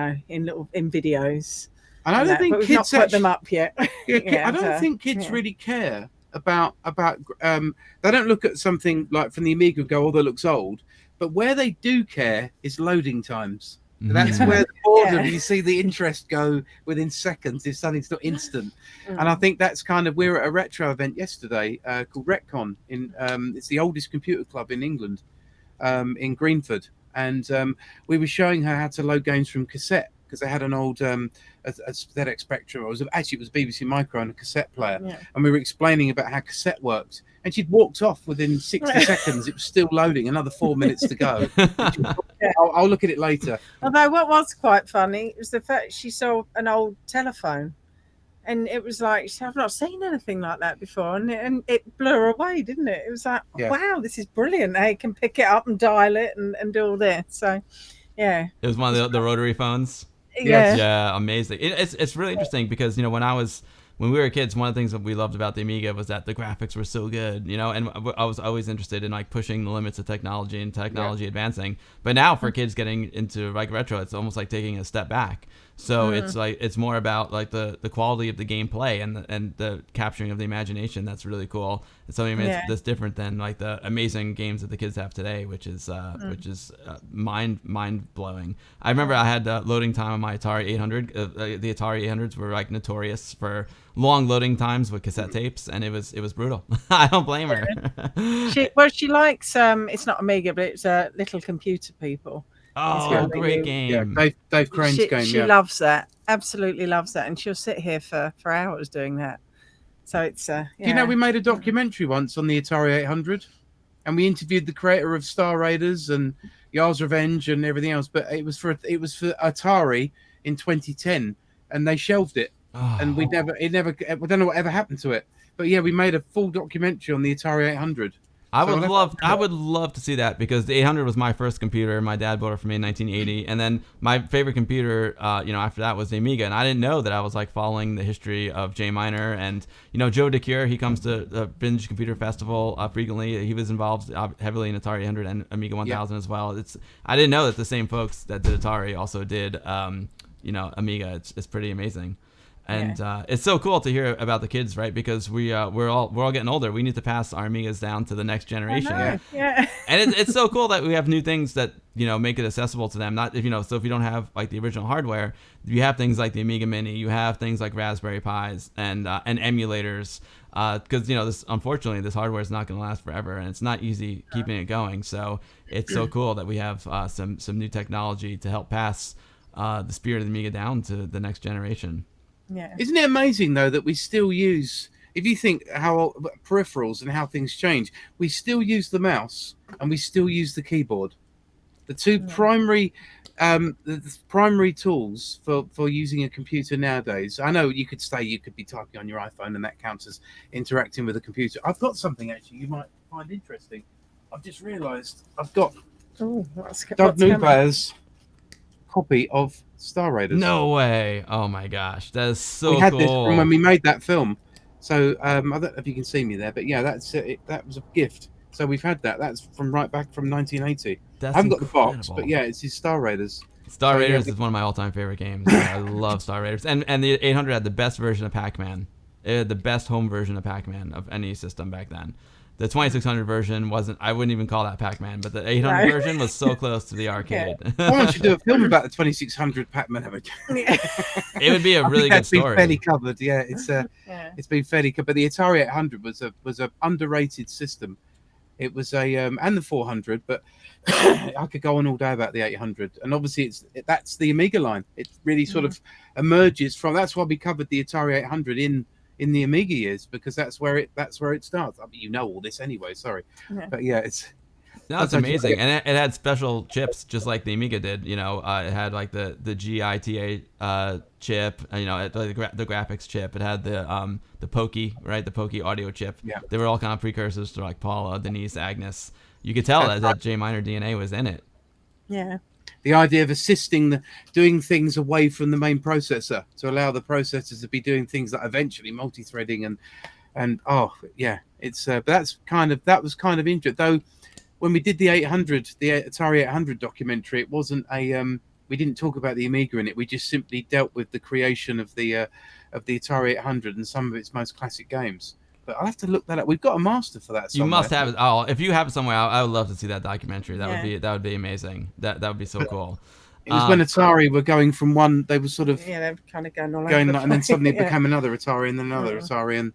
videos. And I don't think kids we've not put them up yet. I don't think kids really care about they don't look at something like from the Amiga and go, that looks old. But where they do care is loading times. That's where the boredom, you see the interest go within seconds if something's not instant. And I think that's kind of, we were at a retro event yesterday called Retcon. It's the oldest computer club in England, in Greenford. And we were showing her how to load games from cassette, because they had an old a ZX Spectrum. It was BBC Micro and a cassette player. Yeah. And we were explaining about how cassette worked. And she'd walked off within 60 seconds. It was still loading, another 4 minutes to go. I'll look at it later. Although what was quite funny was the fact she saw an old telephone. And it was like, I've not seen anything like that before. And it blew her away, didn't it? It was like, wow, this is brilliant. They can pick it up and dial it and do all this. So, yeah. It was one of the rotary phones. Yeah. Yeah, amazing. It's really interesting because, when we were kids, one of the things that we loved about the Amiga was that the graphics were so good, and I was always interested in like pushing the limits of technology and technology advancing. But now for kids getting into like retro, it's almost like taking a step back. So it's more about like the quality of the gameplay and the capturing of the imagination. That's really cool. It's something that's different than like the amazing games that the kids have today, which is mind blowing. I remember I had loading time on my Atari 800. The Atari 800s were like notorious for long loading times with cassette tapes, and it was brutal. I don't blame her. She likes it's not Amiga, but it's Little Computer People. Oh, great game. Yeah, Dave Crane's game. She loves that. Absolutely loves that. And she'll sit here for hours doing that. So it's we made a documentary once on the Atari 800, and we interviewed the creator of Star Raiders and Yar's Revenge and everything else, but it was for Atari in 2010, and they shelved it. And we don't know what ever happened to it. But yeah, we made a full documentary on the Atari 800. I would love to see that, because the 800 was my first computer. My dad bought it for me in 1980, and then my favorite computer, after that was the Amiga, and I didn't know that I was like following the history of J Miner and Joe DeCure. He comes to the Binge Computer Festival frequently. He was involved heavily in Atari 800 and Amiga 1000 as well. I didn't know that the same folks that did Atari also did Amiga. It's pretty amazing. And it's so cool to hear about the kids, right? Because we're all getting older. We need to pass our Amigas down to the next generation. Yeah. And it's so cool that we have new things that make it accessible to them. Not so if you don't have like the original hardware, you have things like the Amiga Mini, you have things like Raspberry Pis and emulators. Because unfortunately this hardware is not going to last forever, and it's not easy keeping it going. So it's so cool that we have some new technology to help pass the spirit of the Amiga down to the next generation. Yeah. Isn't it amazing though that we still use, if you think how peripherals and how things change, we still use the mouse and we still use the keyboard. The two primary tools for using a computer nowadays. I know you could be typing on your iPhone and that counts as interacting with a computer. I've got something actually you might find interesting. I've just realised I've got Doug Nubay's copy of Star Raiders. No way! Oh my gosh, that is so cool. We had this from when we made that film. So I don't know if you can see me there, but yeah, that's it. That was a gift. So we've had that. That's from right back from 1980. I haven't got the box, but yeah, it's his Star Raiders. Star Raiders is one of my all-time favorite games. I love Star Raiders, and the 800 had the best version of Pac-Man. It had the best home version of Pac-Man of any system back then. The 2600 version wasn't, I wouldn't even call that Pac-Man, but the 800 version was so close to the arcade. Why don't you do a film about the 2600 Pac-Man? It would be a really good story. It's been fairly covered, yeah. It's been fairly covered. But the Atari 800 was a underrated system. It was and the 400, but I could go on all day about the 800. And obviously that's the Amiga line. It really sort of emerges from, that's why we covered the Atari 800 in the Amiga years, because that's where it starts. I mean, all this anyway. Sorry, but yeah, it's amazing, and it had special chips just like the Amiga did. It had like the GITA chip, the graphics chip. It had the Pokey, right? The Pokey audio chip. Yeah, they were all kind of precursors to like Paula, Denise, Agnes. You could tell that J Miner DNA was in it. Yeah. The idea of doing things away from the main processor to allow the processors to be doing things like eventually multi-threading and it's but that was kind of interesting. Though when we did the Atari 800 documentary, it wasn't we didn't talk about the Amiga in it. We just simply dealt with the creation of the Atari 800 and some of its most classic games. But I'll have to look that up. We've got a master for that somewhere. You must have it. Oh, if you have it somewhere, I would love to see that documentary. That would be amazing. That would be so cool. It was when Atari were going from one, they were sort of they're kind of going all going, over and then suddenly it yeah. became another Atari and then another Atari, and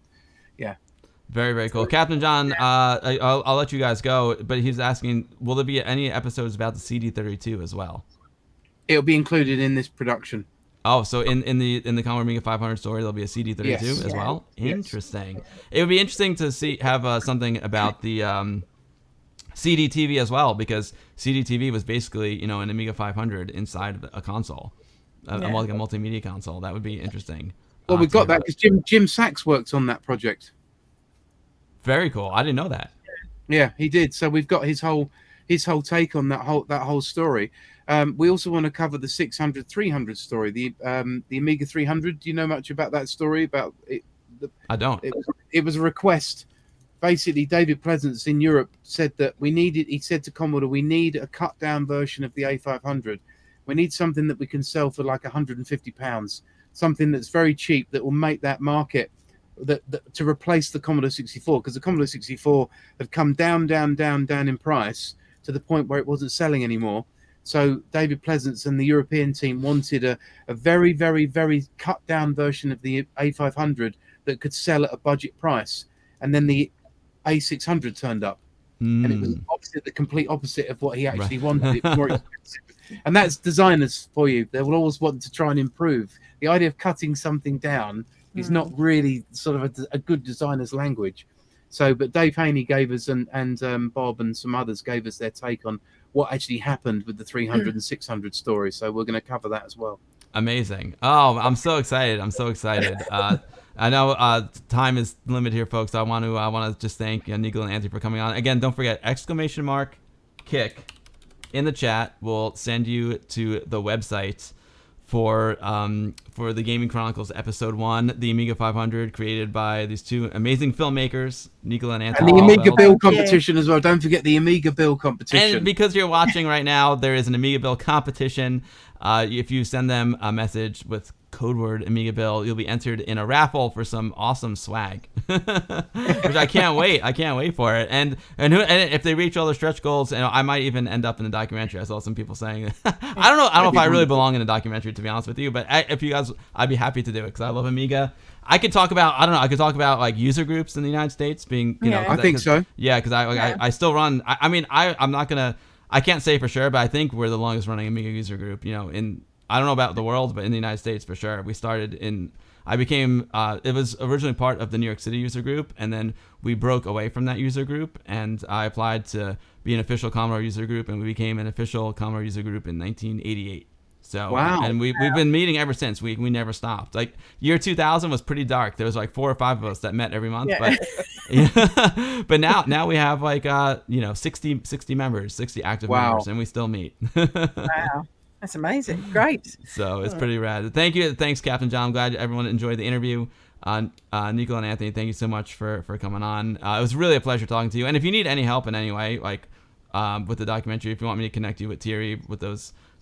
Very, very cool. Captain John, I'll let you guys go, but he's asking, will there be any episodes about the CD32 as well? it'll be included in this production. Oh, so in the Commodore Amiga 500 story, there'll be a CD32 Yes. as well? Yes. Interesting. It would be interesting to have something about the CD-TV as well, because CD-TV was basically, an Amiga 500 inside of a console, like a multimedia console. That would be interesting. Well, we've got that because Jim Sachs worked on that project. Very cool. I didn't know that. Yeah, he did. So we've got his whole take on that whole story. We also want to cover the 600-300 story, the Amiga 300. Do you know much about that story? About it? I don't. It was a request. Basically, David Pleasance in Europe said that he said to Commodore, we need a cut down version of the A500. We need something that we can sell for like £150, something that's very cheap that will make that market that to replace the Commodore 64, because the Commodore 64 had come down in price to the point where it wasn't selling anymore. So David Pleasance and the European team wanted a very, very, very cut down version of the A500 that could sell at a budget price. And then the A600 turned up, and it was the complete opposite of what he actually wanted. It was more expensive. And that's designers for you. They will always want to try and improve. The idea of cutting something down is not really sort of a good designer's language. So, but Dave Haney gave us, and Bob and some others gave us their take on what actually happened with the 300 and 600 story. So we're going to cover that as well. Amazing. Oh, I'm so excited. I know time is limited here, folks. I want to just thank Nicola and Anthony for coming on. Again, don't forget, !kick in the chat will send you to the website for the Gaming Chronicles Episode 1, the Amiga 500, created by these two amazing filmmakers, Nicola and Anthony. And the AmigaBill competition as well. Don't forget the AmigaBill competition. And because you're watching right now, there is an AmigaBill competition. If you send them a message with code word AmigaBill, you'll be entered in a raffle for some awesome swag, which I can't wait. I can't wait for it. And if they reach all their stretch goals, I might even end up in the documentary. I saw some people saying, I don't know if I really belong in a documentary, to be honest with you. But if you guys, I'd be happy to do it because I love Amiga. I could talk about, I could talk about like user groups in the United States being, I think so. Yeah, because I still run. I'm not gonna. I can't say for sure, but I think we're the longest running Amiga user group. I don't know about the world, but in the United States for sure. We started I became, it was originally part of the New York City user group, and then we broke away from that user group, and I applied to be an official Commodore user group, and we became an official Commodore user group in 1988. So, wow. And we've been meeting ever since. We never stopped. Like, year 2000 was pretty dark. There was like 4 or 5 of us that met every month. Yeah. But now we have like, 60 members, 60 active members, and we still meet. Wow. That's amazing. Great. So it's pretty rad. Thanks, Captain John. I'm glad everyone enjoyed the interview. Nicola and Anthony, thank you so much for coming on. It was really a pleasure talking to you. And if you need any help in any way, like with the documentary, if you want me to connect you with Thierry with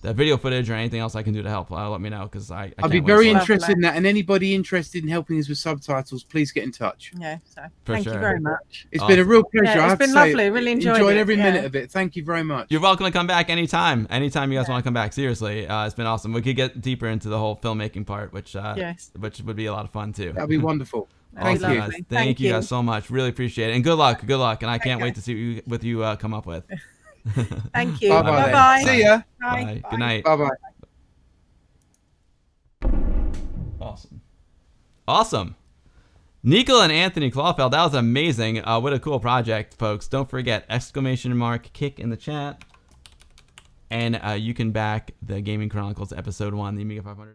that video footage or anything else I can do to help, let me know, because I'd be very interested in that. And anybody interested in helping us with subtitles, please get in touch. Yeah, so thank you very much. It's been a real pleasure. Yeah, it's been lovely. Really enjoyed every minute of it. Thank you very much. You're welcome to come back anytime. Anytime you guys want to come back. Seriously, it's been awesome. We could get deeper into the whole filmmaking part, which would be a lot of fun too. That'd be wonderful. Thank you. Guys. Thank you guys so much. Really appreciate it. And good luck. And I can't wait to see what you come up with. Thank you. Bye-bye. See ya. Bye. Good night. Bye-bye. Awesome. Nicola and Anthony Caulfield, that was amazing. What a cool project, folks. Don't forget, !kick in the chat. And you can back the Gaming Chronicles Episode 1, the Amiga 500.